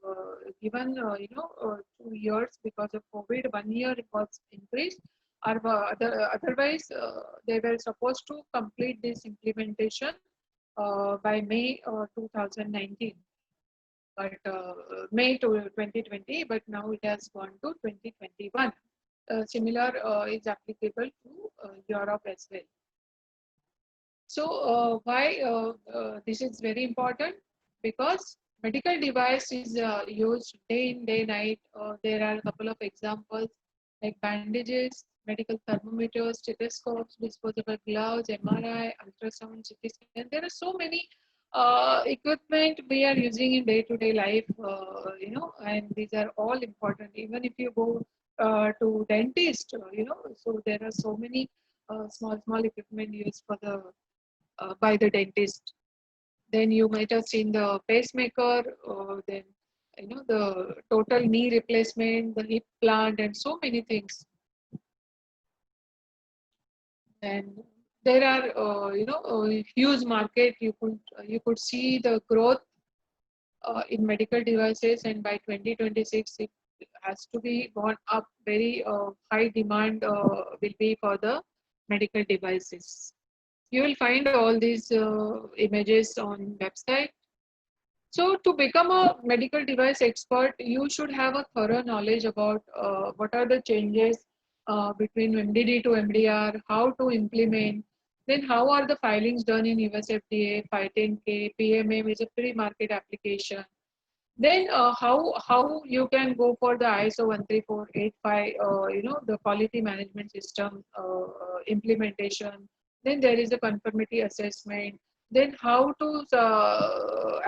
given 2 years because of COVID. 1 year it was increased. Otherwise, they were supposed to complete this implementation by May 2019, but May to 2020, but now it has gone to 2021. Similar is applicable to Europe as well. So why this is very important? Because medical device is used day in, day night. There are a couple of examples like bandages, medical thermometers, stethoscopes, disposable gloves, MRI, ultrasound, CT scan. There are so many equipment we are using in day-to-day life, and these are all important. Even if you go to dentist, so there are so many small equipment used for the by the dentist. Then you might have seen the pacemaker, then the total knee replacement, the hip plant, and so many things. And there are a huge market. You could see the growth in medical devices, and by 2026 it has to be gone up. Very high demand will be for the medical devices. You will find all these images on website. So to become a medical device expert, you should have a thorough knowledge about what are the changes between MDD to MDR, how to implement, then how are the filings done in US FDA, 510K, PMM is a pre-market application. Then how you can go for the ISO 13485, the quality management system implementation. Then there is a conformity assessment. Then how to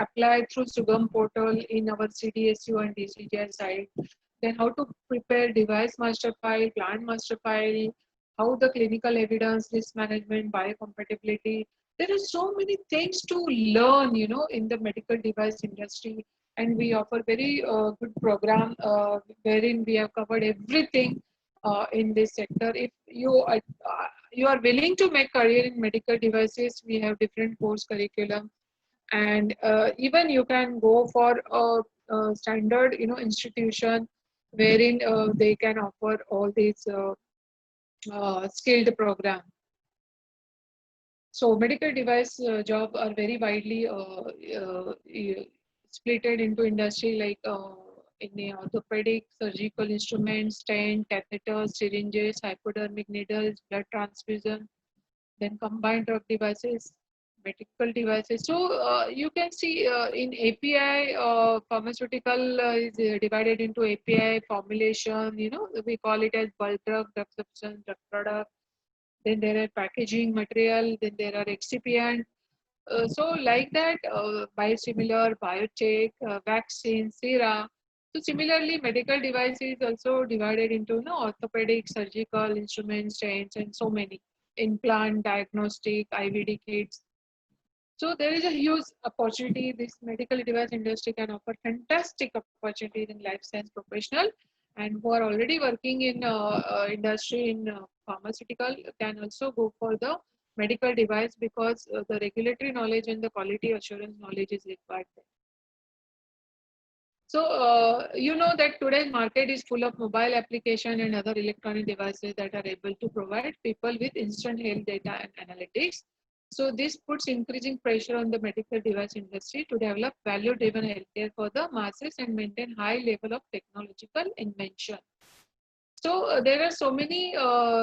apply through Sugam portal in our CDSU and DCGI site. Then how to prepare device master file, plant master file, how the clinical evidence, risk management, biocompatibility. There are so many things to learn, in the medical device industry, and we offer very good program wherein we have covered everything in this sector. If you are willing to make career in medical devices, we have different course curriculum. And even you can go for a standard, institution wherein they can offer all these skilled program. So medical device job are very widely splitted into industry, like in the orthopedic, surgical instruments, stent, catheters, syringes, hypodermic needles, blood transfusion, then combined drug devices, medical devices. So you can see in API, pharmaceutical is divided into API formulation. We call it as bulk drug, drug substance, drug product. Then there are packaging material. Then there are excipient. So like that, biosimilar, biotech, vaccine, sera. So similarly, medical device is also divided into orthopedic, surgical instruments, stents, and so many implant, diagnostic, IVD kits. So there is a huge opportunity. This medical device industry can offer fantastic opportunities in life science professional, and who are already working in industry in pharmaceutical can also go for the medical device, because the regulatory knowledge and the quality assurance knowledge is required there. So you know that today's market is full of mobile application and other electronic devices that are able to provide people with instant health data and analytics. So this puts increasing pressure on the medical device industry to develop value-driven healthcare for the masses and maintain high level of technological invention. So there are so many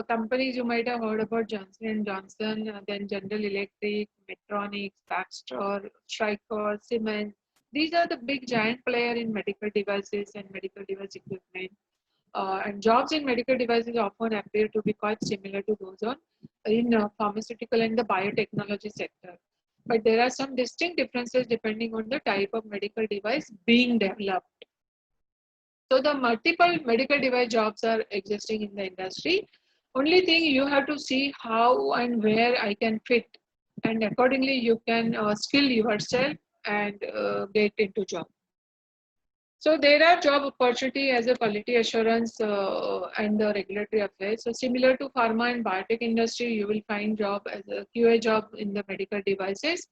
companies you might have heard about: Johnson and Johnson, then General Electric, Medtronic, Baxter, Stryker, Siemens. These are the big giant player in medical devices and medical device equipment. And jobs in medical devices often appear to be quite similar to those in pharmaceutical and the biotechnology sector. But there are some distinct differences depending on the type of medical device being developed. So the multiple medical device jobs are existing in the industry. Only thing you have to see how and where I can fit, and accordingly you can skill yourself and get into job. So there are job opportunity as a quality assurance and the regulatory affairs. So similar to pharma and biotech industry, you will find job as a QA job in the medical devices,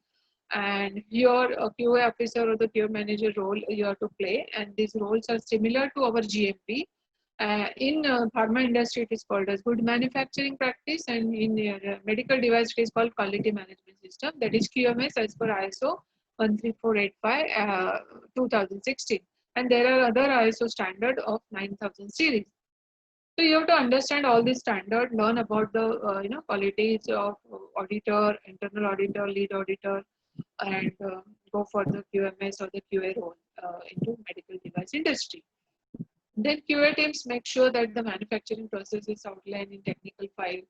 and your QA officer or the QA manager role you have to play, and these roles are similar to our GMP. In pharma industry, it is called as good manufacturing practice, and in medical device, it is called quality management system, that is QMS as per ISO 13485 2016. And there are other ISO standard of 9000 series. So you have to understand all these standard, learn about the qualities of auditor, internal auditor, lead auditor, and go for the QMS or the QA role into medical device industry. Then QA teams make sure that the manufacturing process is outlined in technical file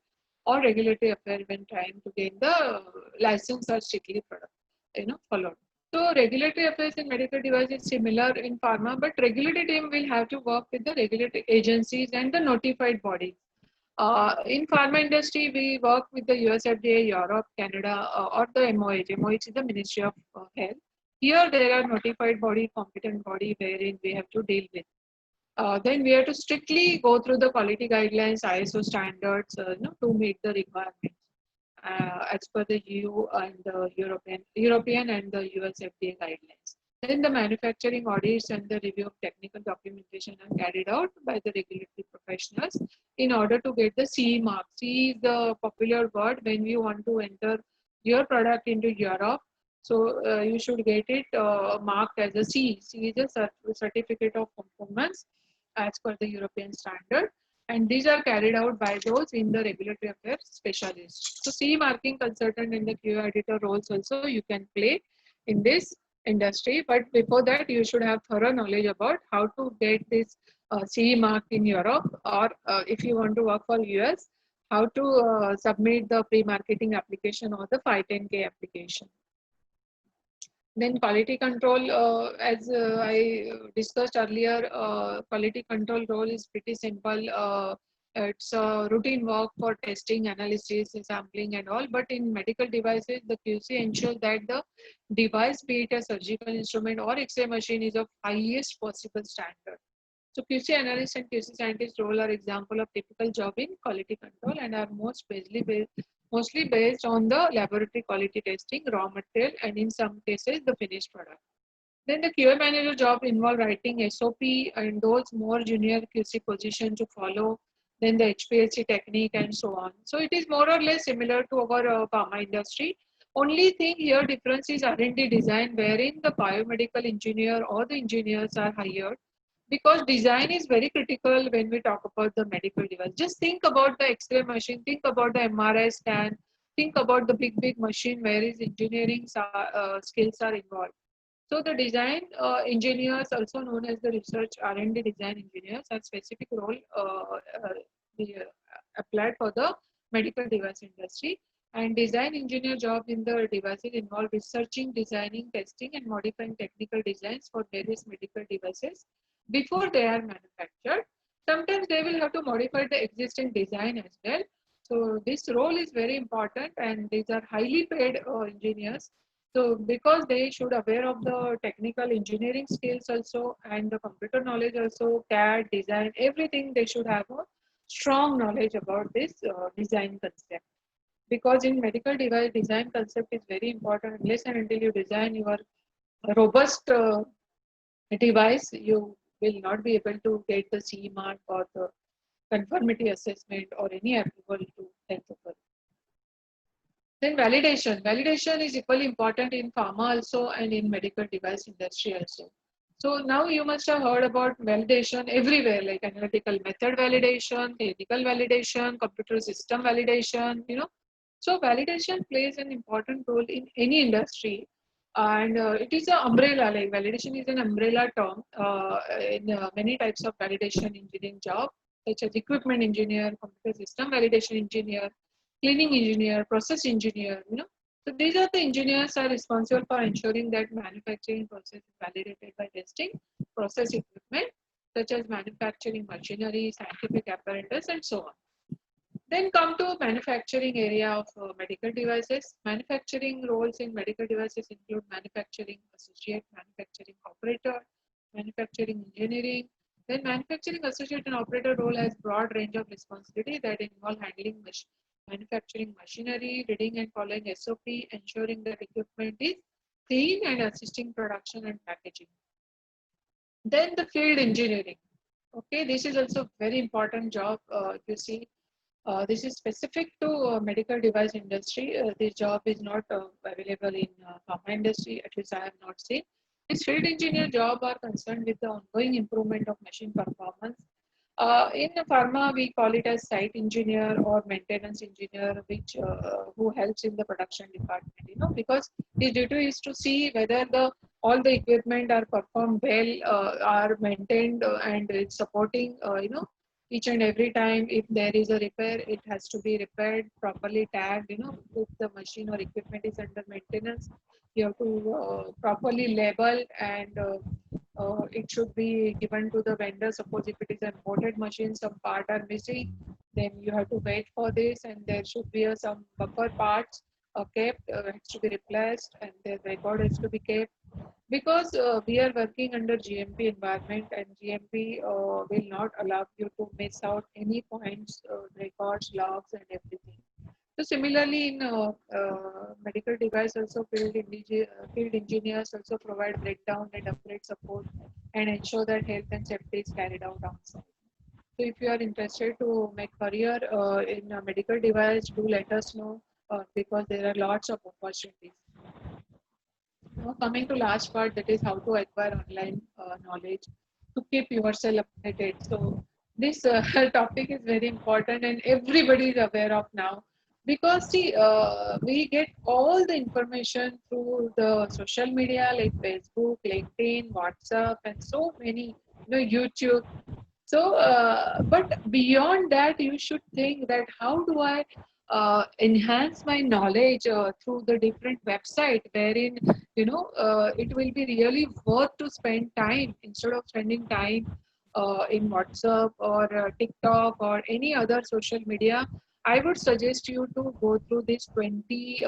or regulatory affair when trying to gain the license are strictly followed. So regulatory affairs in medical device is similar in pharma, but regulatory team will have to work with the regulatory agencies and the notified bodies. In pharma industry, we work with the US FDA, Europe, Canada, or the MOH. MOH is the Ministry of Health. Here there are notified body, competent body wherein we have to deal with. Then we have to strictly go through the quality guidelines, ISO standards, to meet the requirements as per the EU and the European and the US FDA guidelines. Then the manufacturing audits and the review of technical documentation are carried out by the regulatory professionals in order to get the CE mark. CE is the popular word when you want to enter your product into Europe. So you should get it marked as a CE. CE is a certificate of performance as per the European standard, and these are carried out by those in the regulatory affairs specialists. So CE marking consultant and the QA editor roles also you can play in this industry, but before that you should have thorough knowledge about how to get this CE mark in Europe, or if you want to work for US, how to submit the pre-marketing application or the 510K application. Then quality control, as I discussed earlier, quality control role is pretty simple. It's a routine work for testing, analysis, sampling and all. But in medical devices, the QC ensures that the device, be it a surgical instrument or X-ray machine, is of highest possible standard. So QC analyst and QC scientist role are example of typical job in quality control and are most mostly based on the laboratory quality testing, raw material, and in some cases the finished product. Then the QA manager job involve writing SOP and those more junior QC position to follow, then the HPLC technique and so on. So it is more or less similar to our pharma industry. Only thing here difference is R&D design, wherein the biomedical engineer or the engineers are hired, because design is very critical when we talk about the medical device. Just think about the X-ray machine, think about the MRI scan, think about the big machine where is engineering skills are involved. So the design engineers, also known as the research R&D design engineers, have specific role applied for the medical device industry. And design engineer job in the devices involve researching, designing, testing, and modifying technical designs for various medical devices before they are manufactured. Sometimes they will have to modify the existing design as well. So this role is very important, and these are highly paid engineers. So because they should aware of the technical engineering skills also, and the computer knowledge also, CAD, design, everything, they should have a strong knowledge about this design concept. Because in medical device, design concept is very important. Unless and until you design your robust device, you will not be able to get the CE mark or the conformity assessment or any approval to take the product. Then validation. Validation is equally important in pharma also and in medical device industry also. So now you must have heard about validation everywhere, like analytical method validation, clinical validation, computer system validation, So validation plays an important role in any industry. And it is an umbrella, like validation is an umbrella term in many types of validation engineering job, such as equipment engineer, computer system validation engineer, cleaning engineer, process engineer. So these are the engineers are responsible for ensuring that manufacturing process is validated by testing process equipment, such as manufacturing machinery, scientific apparatus, and so on. Then come to manufacturing area of medical devices. Manufacturing roles in medical devices include manufacturing associate, manufacturing operator, manufacturing engineering. Then manufacturing associate and operator role has broad range of responsibility that involve handling manufacturing machinery, reading and following SOP, ensuring that equipment is clean, and assisting production and packaging. Then the field engineering. Okay, this is also very important job. You see, this is specific to medical device industry. This job is not available in pharma industry. At least I have not seen. This field engineer job are concerned with the ongoing improvement of machine performance. In pharma, we call it as site engineer or maintenance engineer, which who helps in the production department. Because his duty is to see whether all the equipment are performed well, are maintained, and it's supporting. Each and every time if there is a repair, it has to be repaired, properly tagged. If the machine or equipment is under maintenance, you have to properly label, and it should be given to the vendor. Suppose if it is an imported machine, some part are missing, then you have to wait for this, and there should be some buffer parts kept, has to be replaced, and the record has to be kept. Because we are working under GMP environment, and GMP will not allow you to miss out any points, records, logs, and everything. So similarly, in medical device also, field engineers also provide breakdown and upgrade support and ensure that health and safety is carried out on site. So if you are interested to make career in a medical device, do let us know, because there are lots of opportunities. Now coming to last part, that is how to acquire online knowledge to keep yourself updated. So this topic is very important, and everybody is aware of now, because see, we get all the information through the social media like Facebook, LinkedIn, WhatsApp, and so many, YouTube. So, but beyond that, you should think that how do I enhance my knowledge through the different website, wherein it will be really worth to spend time instead of spending time in WhatsApp or TikTok or any other social media. I would suggest you to go through these 20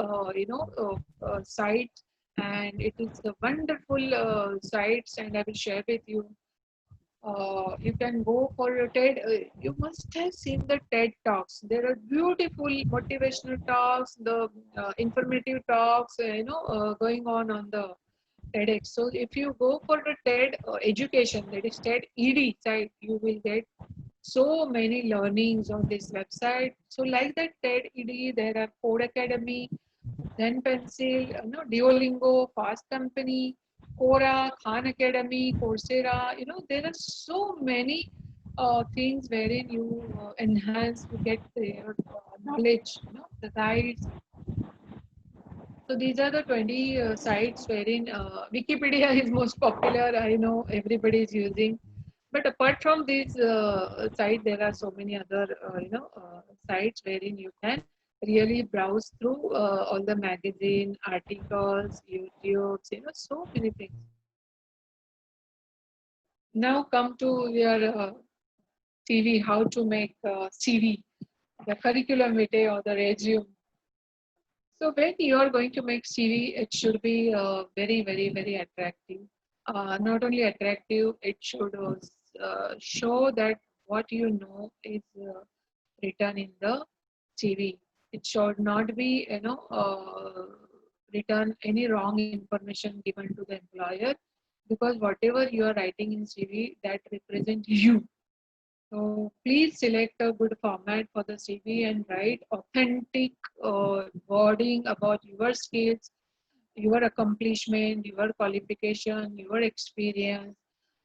sites, and it is a wonderful sites, and I will share with you You can go for a TED. You must have seen the TED talks. There are beautiful motivational talks, the informative talks, going on the TEDx. So if you go for the TED education, that is TED ED site, you will get so many learnings on this website. So like that TED ED, there are Code Academy, Zen Pencil, Duolingo, Fast Company, Quora, Khan Academy, Coursera. There are so many things wherein you enhance, you get your knowledge, the guides. So these are the 20 sites wherein Wikipedia is most popular. I know everybody is using. But apart from this site, there are so many other, sites wherein you can really browse through all the magazine, articles, YouTubes, so many things. Now come to your CV, how to make CV, the curriculum vitae or the resume. So when you are going to make CV, it should be very, very, very attractive. Not only attractive, it should show that what you know is written in the CV. It should not be, written any wrong information given to the employer, because whatever you are writing in CV, that represents you. So please select a good format for the CV and write authentic wording about your skills, your accomplishment, your qualification, your experience.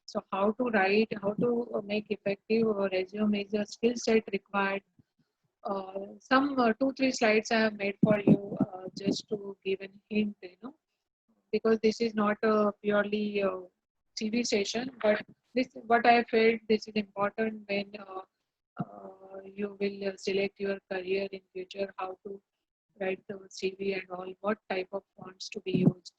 So how to write, how to make effective resume is a skill set required. Some 2-3 slides I have made for you just to give a hint, because this is not a purely CV session, but this what I felt this is important when you will select your career in future, how to write the CV and all, what type of fonts to be used,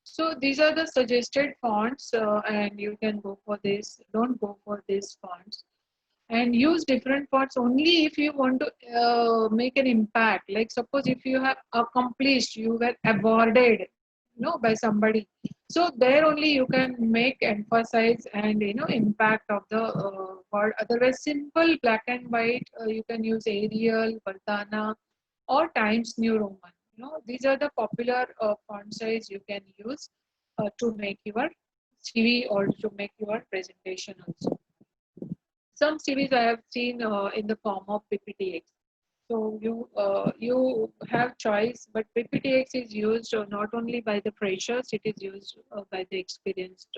So these are the suggested fonts, and you can go for this. Don't go for these fonts, and use different fonts only if you want to make an impact. Like suppose if you have accomplished, you were awarded, by somebody. So there only you can make emphasize and impact of the word. Otherwise, simple black and white, you can use Arial, Verdana, or Times New Roman. These are the popular font size you can use to make your CV or to make your presentation also. Some CVs I have seen in the form of PPTX. So you have choice, but PPTX is used not only by the freshers, it is used by the experienced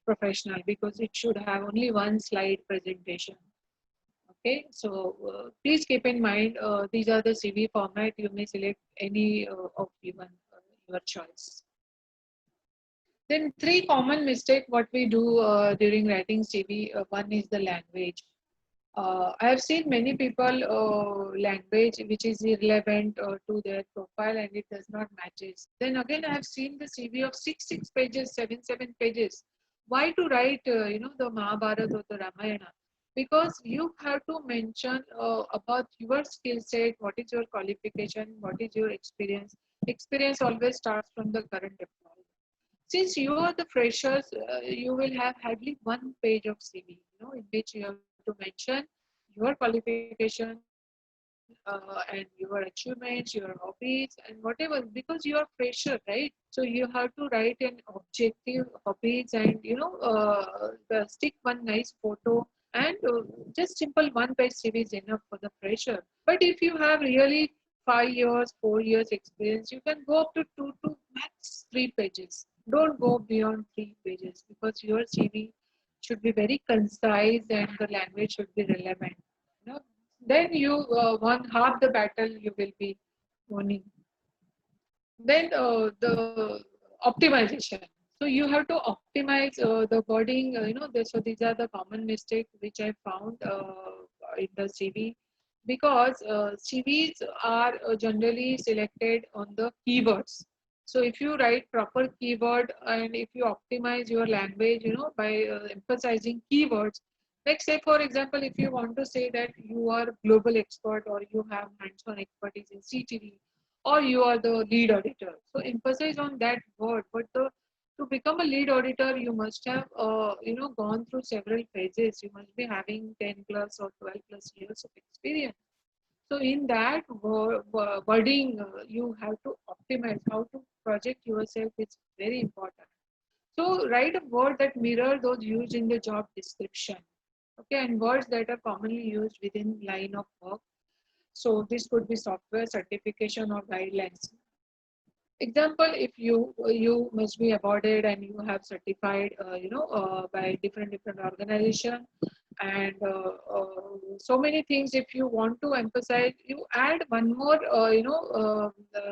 professional, because it should have only one slide presentation. Okay, so please keep in mind these are the CV format. You may select any of your choice. Then three common mistake what we do during writing CV. One is the language. I have seen many people language which is irrelevant to their profile and it does not matches. Then again, I have seen the CV of 6 pages, 7 pages. Why to write the Mahabharata or the Ramayana? Because you have to mention about your skill set, what is your qualification, what is your experience. Experience always starts from the current employer. Since you are the freshers, you will have hardly 1 page of CV, in which you have to mention your qualification and your achievements, your hobbies, and whatever, because you are fresher, right? So you have to write an objective hobbies and stick one nice photo, and just simple 1 page CV is enough for the fresher. But if you have really 5 years, 4 years experience, you can go up to 2 to max 3 pages. Don't go beyond 3 pages, because your CV should be very concise and the language should be relevant. You know? Then you won half the battle you will be winning. Then the optimization. So you have to optimize the wording. So these are the common mistakes which I found in the CV, because CVs are generally selected on the keywords. So if you write proper keyword and if you optimize your language, by emphasizing keywords, like say for example, if you want to say that you are global expert or you have hands-on expertise in CTV, or you are the lead auditor. So emphasize on that word, but the to become a lead auditor, you must have, gone through several phases. You must be having 10 plus or 12 plus years of experience. So in that wording, you have to optimize how to project yourself. It's very important. So write a word that mirror those used in the job description. Okay, and words that are commonly used within line of work. So this could be software certification or guidelines. Example, if you must be awarded and you have certified, by different organization, and so many things. If you want to emphasize, you add one more,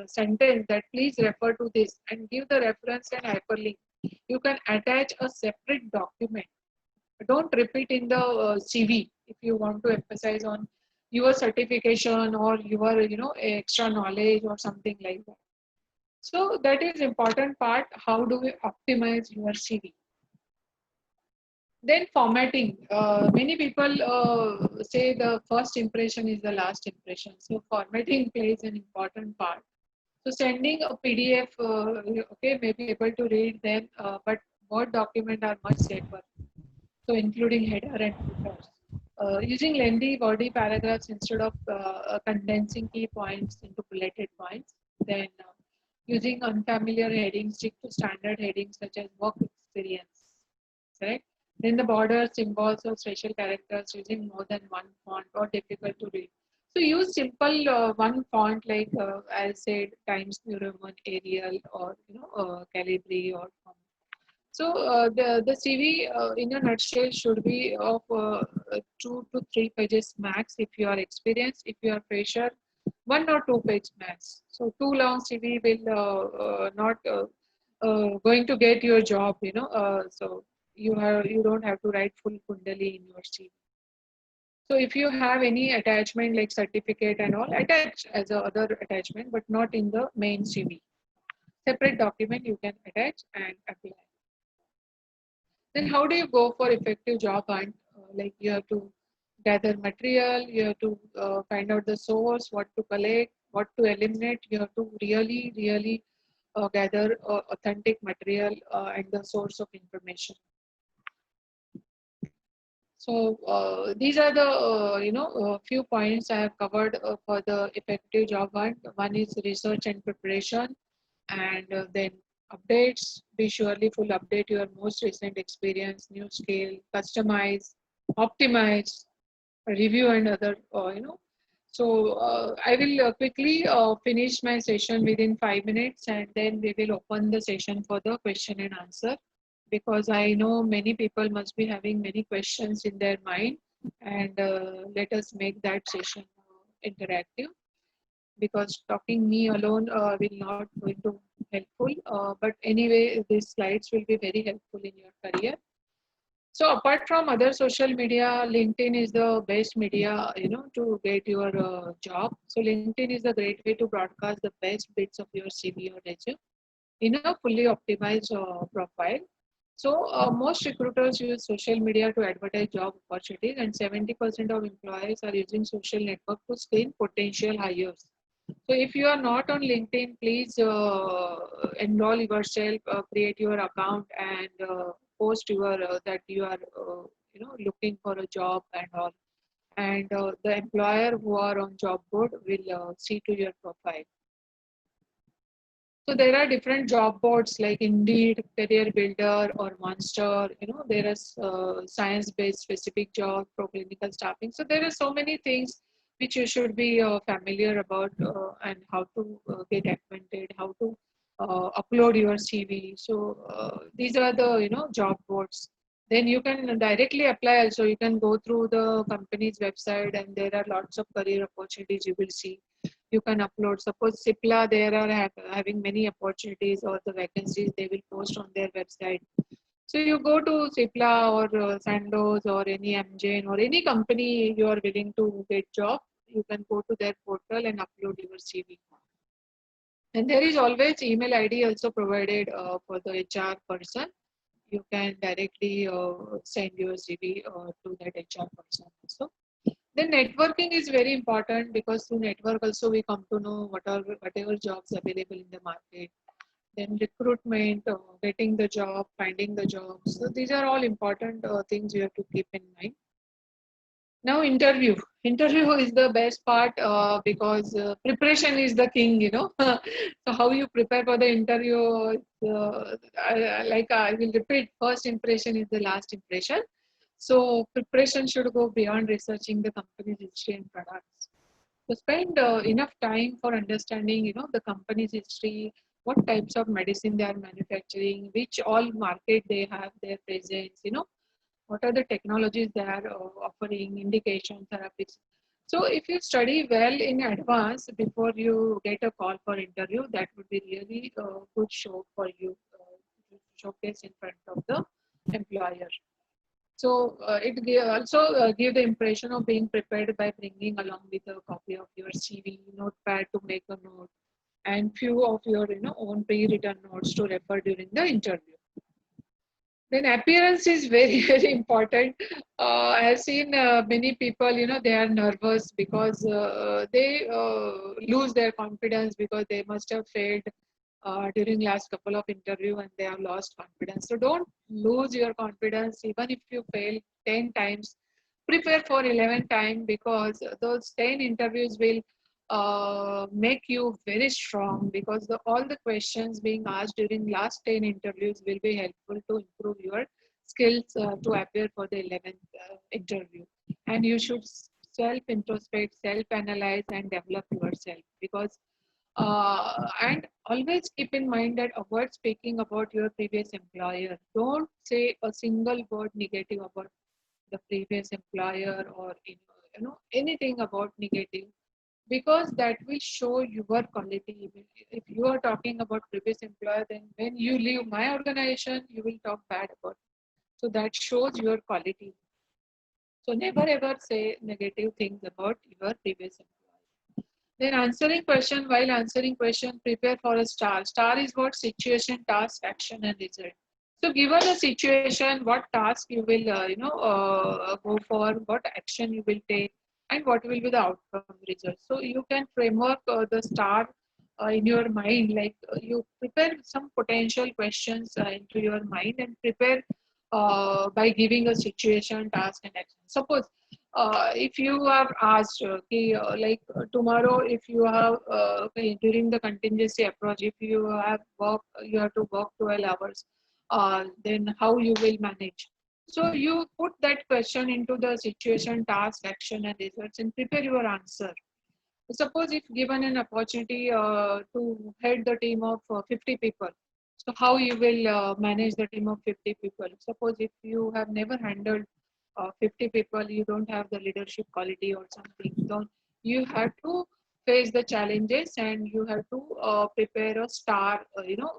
sentence that please refer to this and give the reference and hyperlink. You can attach a separate document. Don't repeat in the CV if you want to emphasize on your certification or your, extra knowledge or something like that. So that is important part. How do we optimize your CV? Then formatting. Many people say the first impression is the last impression. So formatting plays an important part. So sending a PDF, okay, may be able to read them, but Word document are much safer. So including header and footers. Using lengthy body paragraphs instead of condensing key points into bulleted points. Then using unfamiliar headings, stick to standard headings such as work experience. Correct? Then the borders, symbols, or special characters using more than one font or difficult to read. So use simple one font like I said, Times New Roman, Arial, or Calibri or so the CV in a nutshell should be of 2 to 3 pages max if you are experienced. If you are fresher, 1 or 2 page max. So too long CV will not going to get your job. So you don't have to write full kundali in your CV. So if you have any attachment like certificate and all, attach as a other attachment, but not in the main CV. Separate document you can attach and apply. Then how do you go for effective job hunt? Like you have to gather material, you have to find out the source, what to collect, what to eliminate. You have to really gather authentic material and the source of information. So these are the few points I have covered for the effective job hunt. One is research and preparation, and then updates. Be surely full update your most recent experience, new skill, customize, optimize, review, and other. So I will quickly finish my session within 5 minutes, and then we will open the session for the question and answer, because I know many people must be having many questions in their mind, and let us make that session interactive, because talking me alone will not going to helpful. But anyway, these slides will be very helpful in your career. So apart from other social media, LinkedIn is the best media, to get your job. So LinkedIn is a great way to broadcast the best bits of your CV or resume in a fully optimized profile. So most recruiters use social media to advertise job opportunities, and 70% of employers are using social network to screen potential hires. So if you are not on LinkedIn, please enroll yourself, create your account, and post your that you are looking for a job and all. And the employer who are on job board will see to your profile. So there are different job boards like Indeed, Career Builder, or Monster. There is science-based specific job, pro clinical staffing. So there are so many things which you should be familiar about, and how to get acquainted, how to upload your CV. So these are the job boards. Then you can directly apply. Also, you can go through the company's website, and there are lots of career opportunities you will see. You can upload. Suppose Cipla, there are having many opportunities or the vacancies they will post on their website. So you go to Cipla or Sandoz or any Amgen or any company you are willing to get job, you can go to their portal and upload your CV. And there is always email ID also provided for the HR person. You can directly send your CV to that HR person also. Then networking is very important, because through network also we come to know whatever jobs available in the market. then recruitment, getting the job, finding the job. So these are all important things you have to keep in mind. Now interview. Interview is the best part because preparation is the king, you know. So how you prepare for the interview, I will repeat, first impression is the last impression. So preparation should go beyond researching the company's history and products. So spend enough time for understanding, you know, the company's history, what types of medicine they are manufacturing, which all market they have their presence, you know, what are the technologies they are offering, indication therapies. So if you study well in advance before you get a call for interview, that would be really a good show for you to showcase in front of the employer. So also give the impression of being prepared by bringing along with a copy of your CV, notepad to make a note, and few of your own pre-written notes to refer during the interview. Then appearance is very very important. I have seen many people, they are nervous because they lose their confidence because they must have failed during last couple of interview and they have lost confidence. So don't lose your confidence even if you fail 10 times. Prepare for 11 times because those 10 interviews will make you very strong because all the questions being asked during last 10 interviews will be helpful to improve your skills to appear for the 11th interview. And you should self-introspect, self-analyze and develop yourself because and always keep in mind that avoid speaking about your previous employer. Don't say a single word negative about the previous employer or anything about negative because that will show your quality. If you are talking about previous employer, then when you leave my organization, you will talk bad about it. So that shows your quality. So never ever say negative things about your previous employer. Then while answering question, prepare for a star. Star is what? Situation, task, action, and result. So given a situation, what task you will, go for, what action you will take, and what will be the outcome result. So you can framework the star in your mind, like you prepare some potential questions into your mind and prepare by giving a situation, task, and action. Suppose if you are asked, tomorrow, if you have during the contingency approach, if you have to work 12 hours, then how you will manage. So you put that question into the situation, task, action, and results, and prepare your answer. Suppose if given an opportunity to head the team of 50 people, so how you will manage the team of 50 people? Suppose if you have never handled 50 people, you don't have the leadership quality or something. So you have to face the challenges and you have to prepare a star,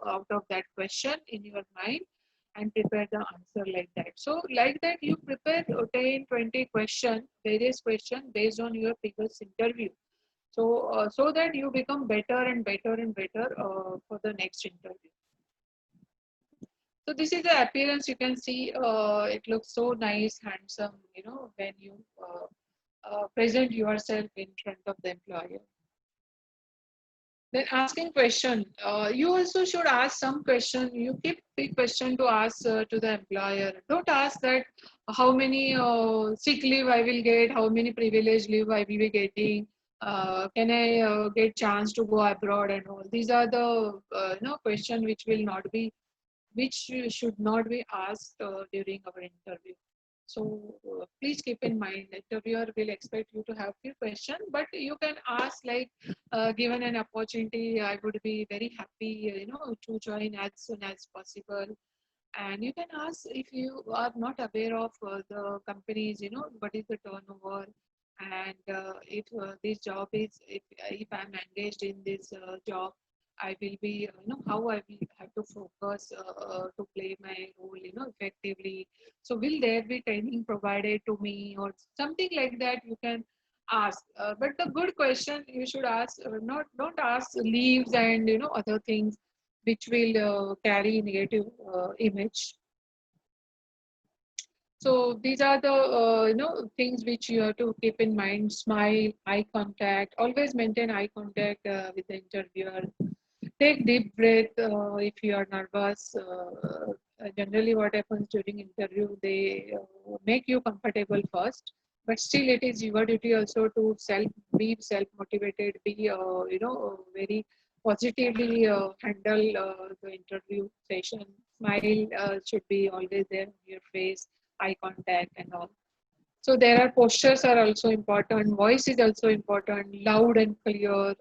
out of that question in your mind and prepare the answer like that. So like that, you prepare 10, 20 questions, various questions based on your previous interview. So that you become better and better and better for the next interview. So this is the appearance. You can see it looks so nice, handsome, when you present yourself in front of the employer. Then asking question. You also should ask some question. You keep the question to ask to the employer. Don't ask that how many sick leave I will get, how many privilege leave I will be getting. Can I get chance to go abroad and all? These are the question which should not be asked during our interview. So please keep in mind, interviewer will expect you to have few questions, but you can ask like, given an opportunity, I would be very happy, to join as soon as possible. And you can ask if you are not aware of the companies, what is the turnover, and if this job is, if I'm engaged in this job, I will be, how I will have to focus to play my role, effectively. So will there be training provided to me or something like that? You can ask. But the good question you should ask, don't ask leaves and other things which will carry negative image. So these are the things which you have to keep in mind. Smile, eye contact. Always maintain eye contact with the interviewer. Take deep breath if you are nervous. Generally, what happens during interview, they make you comfortable first, but still it is your duty also to be self motivated, be very positively handle the interview session. Smile should be always there on your face, eye contact and all. So there are postures are also important. Voice is also important, loud and clear.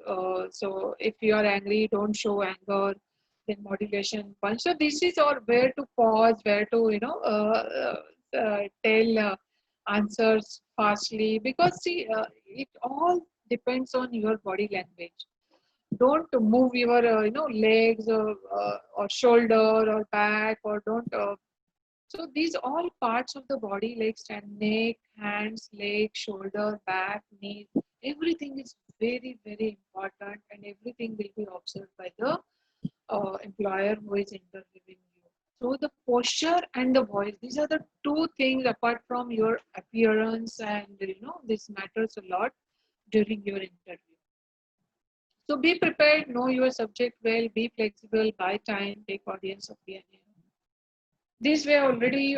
So if you are angry, don't show anger. Then modulation, punch. So this is or where to pause, where to tell answers fastly, because see it all depends on your body language. Don't move your legs or shoulder or back, or don't so these all parts of the body, like stand, neck, hands, leg, shoulder, back, knee, everything is very, very important, and everything will be observed by the employer who is interviewing you. So the posture and the voice, these are the two things apart from your appearance, and this matters a lot during your interview. So be prepared, know your subject well, be flexible, buy time, take audience opinion. This way already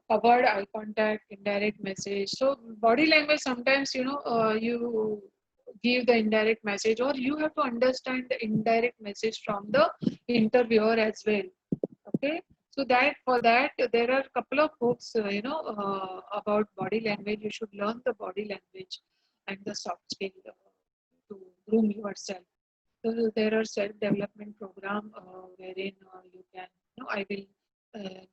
covered eye contact, indirect message. So body language sometimes you give the indirect message, or you have to understand the indirect message from the interviewer as well. Okay, so that for that there are a couple of books about body language. You should learn the body language and the soft skill to groom yourself. So there are self-development program wherein you can, I will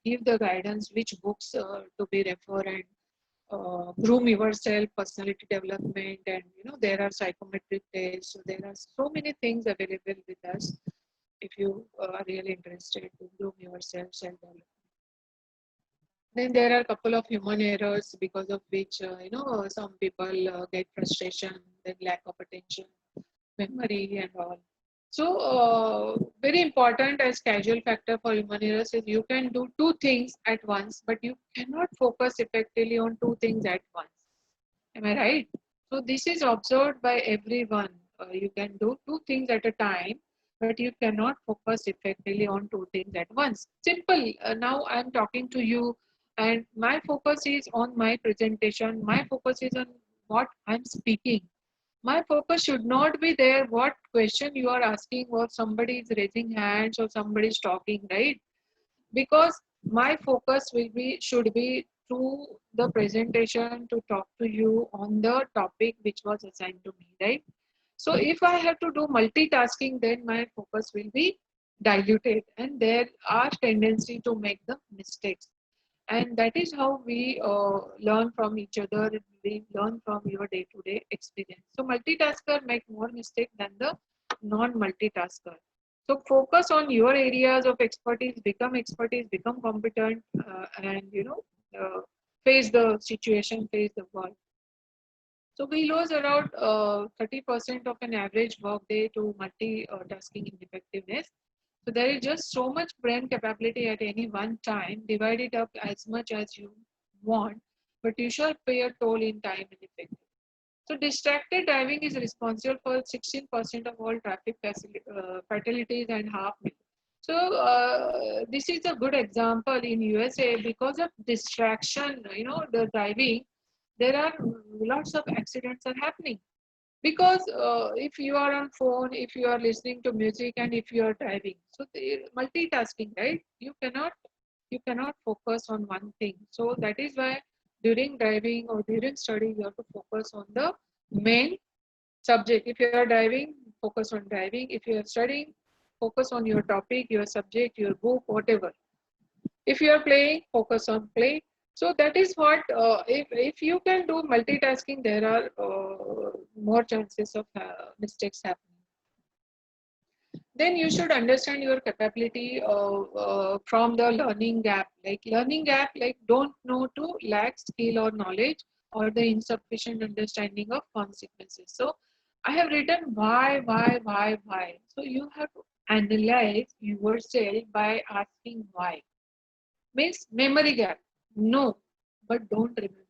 give the guidance which books to be referred, and groom yourself, personality development, and there are psychometric tests. So there are so many things available with us if you are really interested to groom yourself, self-development. Then there are a couple of human errors because of which some people get frustration, then lack of attention, memory, and all. So, very important as casual factor for human errors is you can do two things at once, but you cannot focus effectively on two things at once. Am I right? So, this is observed by everyone. You can do two things at a time, but you cannot focus effectively on two things at once. Simple. Now, I'm talking to you, and my focus is on my presentation. My focus is on what I'm speaking. My focus should not be there what question you are asking, or somebody is raising hands, or somebody is talking, right? Because my focus will be should be to the presentation, to talk to you on the topic which was assigned to me, right? So if I have to do multitasking, then my focus will be diluted, and there are tendency to make the mistakes. And that is how we learn from each other. We learn from your day-to-day experience. So multitasker make more mistake than the non-multitasker. So focus on your areas of expertise, become competent, and face the situation, face the world. So we lose around 30% of an average workday to multitasking ineffectiveness. So there is just so much brain capability at any one time. Divide it up as much as you want, but you shall pay a toll in time and effect. So distracted driving is responsible for 16% of all traffic fatalities and half. So this is a good example in USA. Because of distraction, the driving, there are lots of accidents are happening. Because if you are on phone, if you are listening to music, and if you are driving, so the multitasking, right? You cannot focus on one thing. So that is why during driving or during study, you have to focus on the main subject. If you are driving, focus on driving. If you are studying, focus on your topic, your subject, your book, whatever. If you are playing, focus on play. So that is what, if you can do multitasking, there are more chances of mistakes happening. Then you should understand your capability from the learning gap. Like learning gap, like don't know to lack skill or knowledge, or the insufficient understanding of consequences. So I have written why. So you have to analyze yourself by asking why. Means memory gap. No, but don't remember.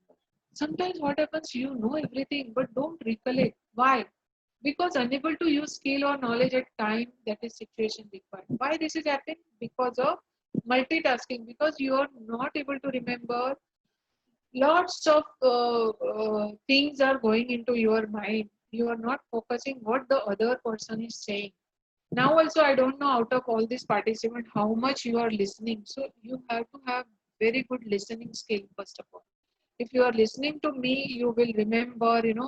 Sometimes what happens, you know everything, but don't recollect. Why? because unable to use skill or knowledge at time that is situation required. Why this is happening? Because of multitasking, because you are not able to remember lots of things are going into your mind. You are not focusing what the other person is saying. Now also I don't know out of all these participants how much you are listening. So you have to have very good listening skill first of all. If you are listening to me, you will remember, 50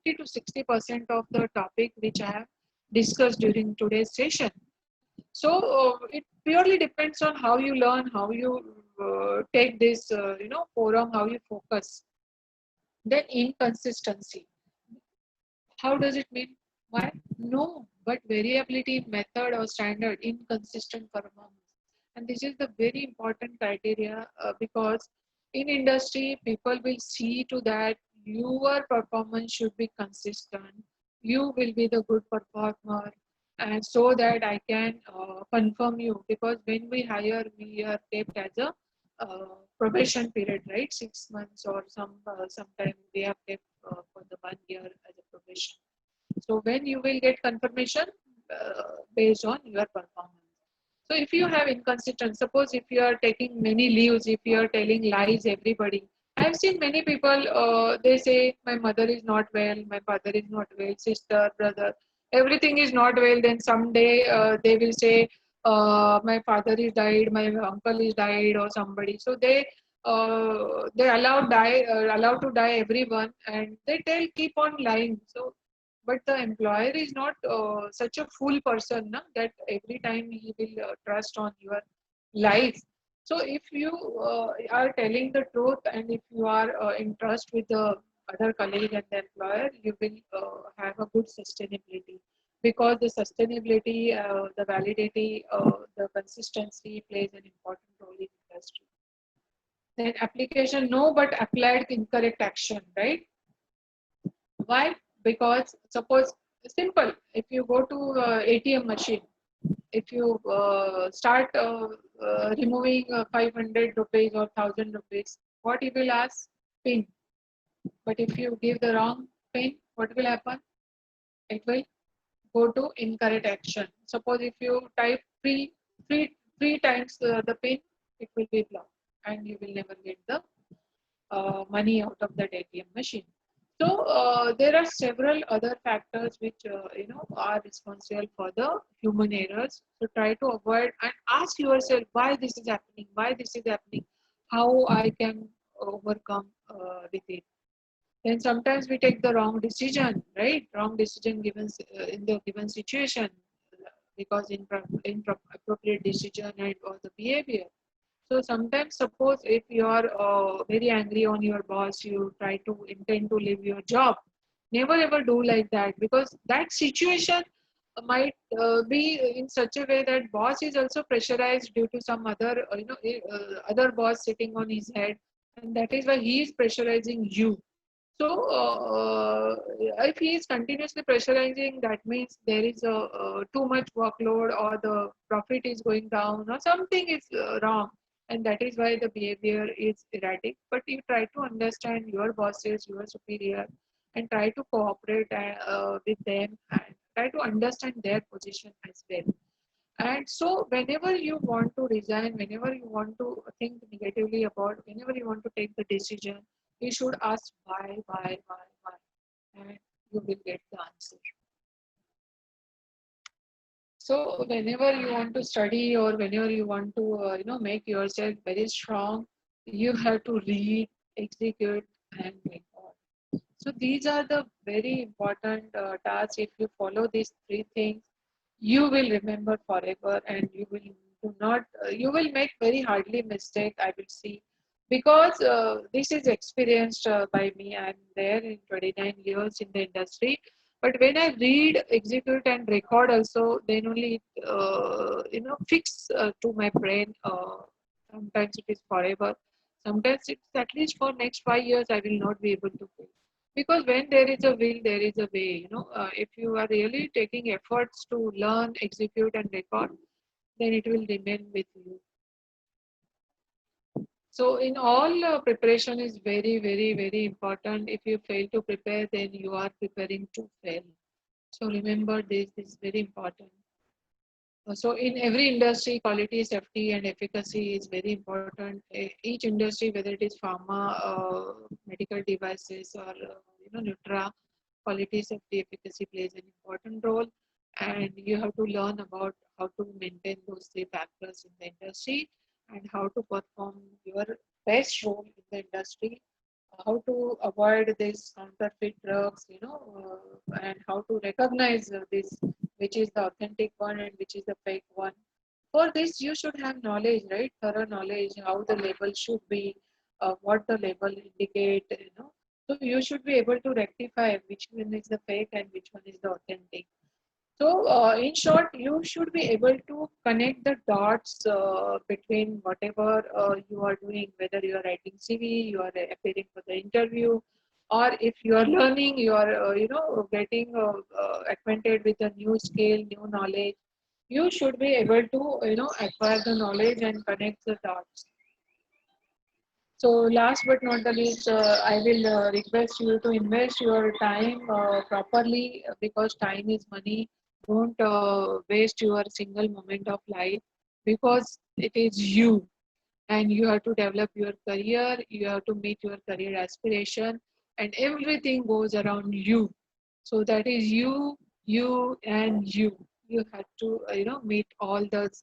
to 60% of the topic which I have discussed during today's session. So it purely depends on how you learn, how you take this forum, how you focus. Then inconsistency, how does it mean? Why? No, but variability in method or standard, inconsistent performance. And this is the very important criteria, because in industry, people will see to that your performance should be consistent. You will be the good performer, and so that I can confirm you. Because when we hire, we are kept as a probation period, right? 6 months or sometime we have kept for the 1 year as a probation. So when you will get confirmation based on your performance. So if you have inconsistent, suppose if you are taking many leaves, if you are telling lies, everybody. I've seen many people, they say, my mother is not well, my father is not well, sister, brother, everything is not well. Then someday they will say, my father is died, my uncle is died, or somebody. So they allow to die everyone, and they tell keep on lying. So but the employer is not such a fool person na, that every time he will trust on your life. So if you are telling the truth, and if you are in trust with the other colleague and the employer, you will have a good sustainability, because the sustainability, the validity, the consistency plays an important role in industry. Then application, no, but applied incorrect action, right? Why? Because suppose simple, if you go to ATM machine, if you start removing 500 rupees or 1000 rupees, what it will ask? Pin. But if you give the wrong pin, what will happen? It will go to incorrect action. Suppose if you type three times the pin, it will be blocked, and you will never get the money out of that ATM machine. So there are several other factors which are responsible for the human errors. So try to avoid and ask yourself why this is happening, why this is happening, how I can overcome with it. Then sometimes we take the wrong decision, right? Wrong decision given in the given situation, because inappropriate decision and or the behavior. So sometimes, suppose if you are very angry on your boss, you try to intend to leave your job. Never ever do like that, because that situation might be in such a way that boss is also pressurized due to some other, other boss sitting on his head, and that is why he is pressurizing you. So, if he is continuously pressurizing, that means there is a too much workload, or the profit is going down, or something is wrong, and that is why the behavior is erratic. But you try to understand your bosses, your superior, and try to cooperate with them, and try to understand their position as well. And so, whenever you want to resign, whenever you want to think negatively about, whenever you want to take the decision, you should ask why, and you will get the answer. So, whenever you want to study, or whenever you want to, make yourself very strong, you have to read, execute, and record. So, these are the very important tasks. If you follow these three things, you will remember forever, and you will do not you will make very hardly mistake, I will see, because this is experienced by me. I'm there in 29 years in the industry, but when I read, execute, and record also, then only fix to my brain. Sometimes it is forever, sometimes it's at least for next 5 years I will not be able to fix, because when there is a will, there is a way. If you are really taking efforts to learn, execute, and record, then it will remain with you. So in all, preparation is very, very, very important. If you fail to prepare, then you are preparing to fail. So remember this is very important. So in every industry, quality, safety, and efficacy is very important. Each industry, whether it is pharma, medical devices, or Nutra, quality, safety, efficacy plays an important role. And you have to learn about how to maintain those three factors in the industry and how to perform your best role in the industry, how to avoid these counterfeit drugs, and how to recognize this, which is the authentic one and which is the fake one. For this, you should have knowledge, right? Thorough knowledge, how the label should be, what the label indicate. So you should be able to rectify which one is the fake and which one is the authentic. So, in short, you should be able to connect the dots between whatever you are doing, whether you are writing CV, you are appearing for the interview, or if you are learning, you are, getting acquainted with a new skill, new knowledge. You should be able to, acquire the knowledge and connect the dots. So last but not the least, I will request you to invest your time properly because time is money. Don't waste your single moment of life because it is you and you have to develop your career. You have to meet your career aspiration and everything goes around you. So that is you and you. You have to, meet all those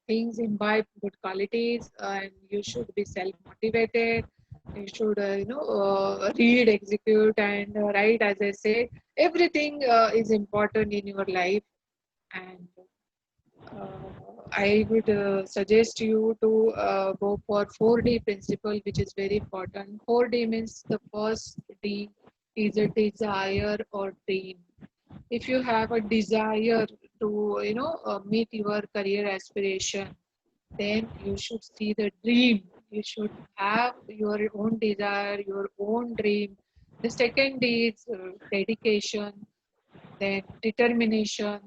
things, imbibe good qualities, and you should be self-motivated. You should, read, execute, and write. As I said, everything is important in your life, and I would suggest you to go for 4D principle, which is very important. 4D means the first D is a desire or dream. If you have a desire to meet your career aspiration, then you should see the dream. You should have your own desire, your own dream. The second is dedication, then determination,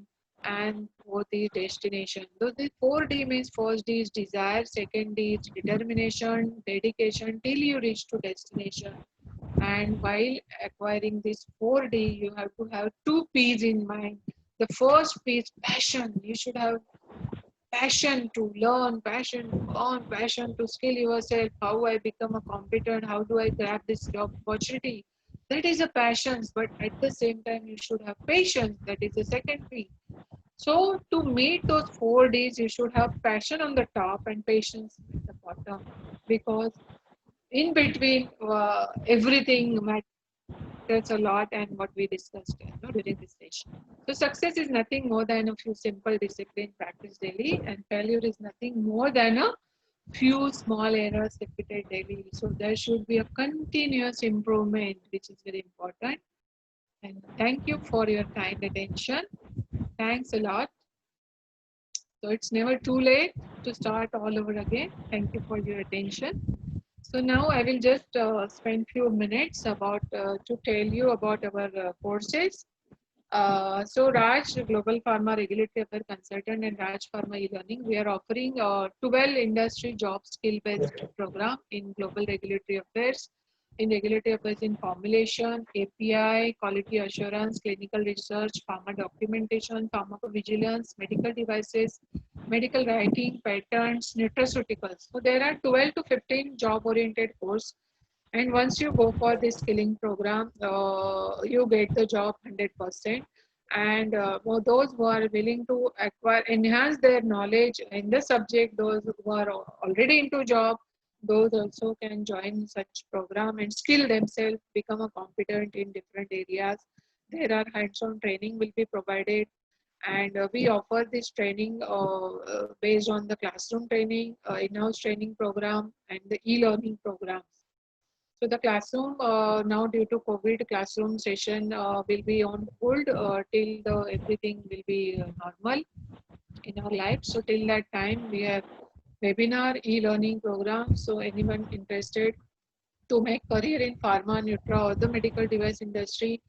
and fourth is destination. So the 4D means first D is desire, second D is determination, dedication till you reach to destination. And while acquiring this 4D, you have to have two P's in mind. The first P is passion. You should have passion to learn, passion to earn, passion to skill yourself, how I become a competent, how do I grab this job opportunity. That is a passion, but at the same time, you should have patience. That is the second P. So to meet those 4Ds, you should have passion on the top and patience at the bottom, because in between everything matters a lot, and what we discussed during this session. So success is nothing more than a few simple discipline practice daily, and failure is nothing more than a few small errors repeated daily. So there should be a continuous improvement, which is very important. And thank you for your kind attention. Thanks a lot. So it's never too late to start all over again. Thank you for your attention. So now I will just spend few minutes about to tell you about our courses. So Raj, Global Pharma Regulatory Affairs Consultant, and Raj Pharma e-learning, we are offering a 12 industry job skill-based program in global regulatory affairs, in regulatory affairs in formulation, API, quality assurance, clinical research, pharma documentation, pharmacovigilance, medical devices, medical writing, patents, nutraceuticals. So there are 12 to 15 job-oriented courses, and once you go for this skilling program, you get the job 100%. And for those who are willing to acquire, enhance their knowledge in the subject, those who are already into job, those also can join such program and skill themselves, become a competent in different areas. There are hands-on training will be provided, and we offer this training based on the classroom training, in-house training program, and the e-learning programs. So the classroom now, due to COVID, classroom session will be on hold till everything will be normal in our life. So till that time, we have webinar e-learning program. So anyone interested to make career in pharma, nutra, or the medical device industry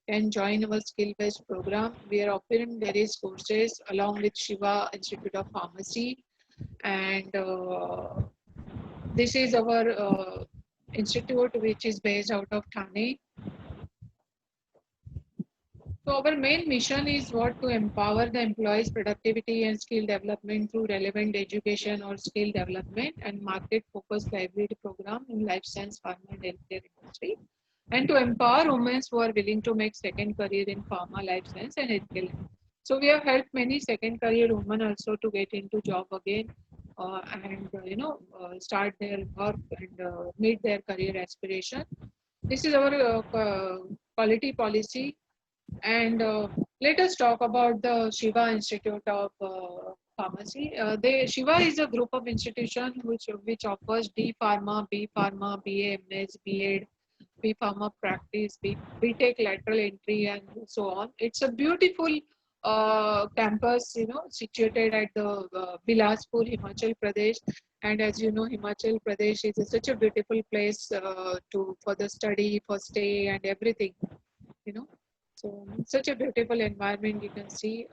can join our skill-based program. We are offering various courses along with Shiva Institute of Pharmacy, and this is our institute which is based out of Thane. So our main mission is what? To empower the employees' productivity and skill development through relevant education or skill development and market-focused library program in life science, pharma, and healthcare industry, and to empower women who are willing to make second career in pharma, life science, and healthcare. So we have helped many second career women also to get into job again and start their work and meet their career aspiration. This is our quality policy. And let us talk about the Shiva Institute of Pharmacy. Shiva is a group of institutions which offers D Pharma, B Pharma, BA, MS, B.Ed, B Pharma practice, B.Tech lateral entry, and so on. It's a beautiful campus, situated at the Bilaspur, Himachal Pradesh. And as you know, Himachal Pradesh is such a beautiful place for the study, for stay, and everything. You know, so such a beautiful environment you can see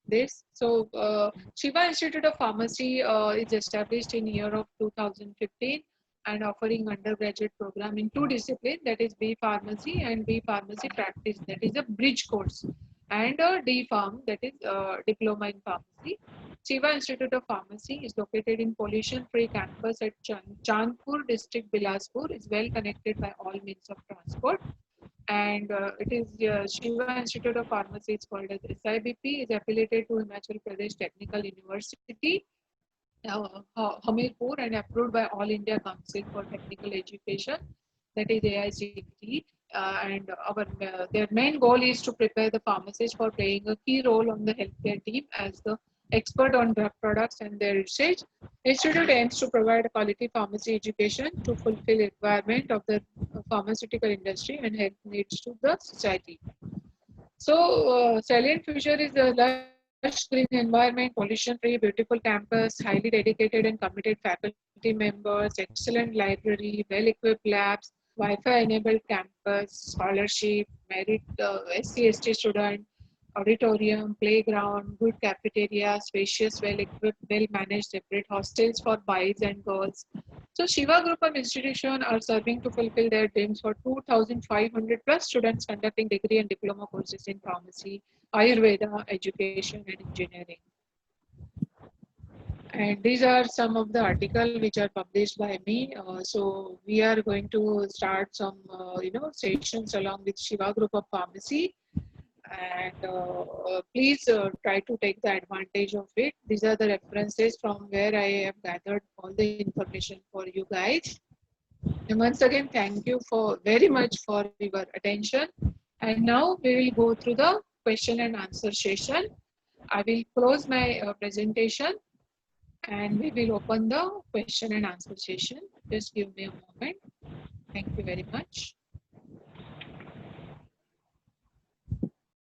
this. So Shiva Institute of Pharmacy is established in year of 2015 and offering undergraduate program in two disciplines, that is B Pharmacy and B Pharmacy Practice, that is a bridge course, and D Pharm, that is Diploma in Pharmacy. Shiva Institute of Pharmacy is located in pollution-free campus at Chandpur district, Bilaspur. Is well connected by all means of transport, and it is Shiva Institute of Pharmacy. It's called as SIBP. Is affiliated to Himachal Pradesh Technical University, Hamirpur, and approved by All India Council for Technical Education, that is AICTE. And their main goal is to prepare the pharmacists for playing a key role on the healthcare team as the expert on drug products and their research. Institute aims to provide a quality pharmacy education to fulfill requirement of the pharmaceutical industry and health needs to the society. So, Salient Future is a lush green environment, pollution-free, beautiful campus, highly dedicated and committed faculty members, excellent library, well-equipped labs, Wi-Fi-enabled campus, scholarship, merit SC/ST student, auditorium, playground, good cafeteria, spacious, well-equipped, well-managed separate hostels for boys and girls. So Shiva Group of institutions are serving to fulfill their dreams for 2,500 plus students conducting degree and diploma courses in pharmacy, Ayurveda, education, and engineering. And these are some of the articles which are published by me. So we are going to start some, sessions along with Shiva Group of Pharmacy. And please try to take the advantage of it. These are the references from where I have gathered all the information for you guys. And once again, thank you for very much for your attention. And now we will go through the question and answer session. I will close my presentation and we will open the question and answer session. Just give me a moment. Thank you very much.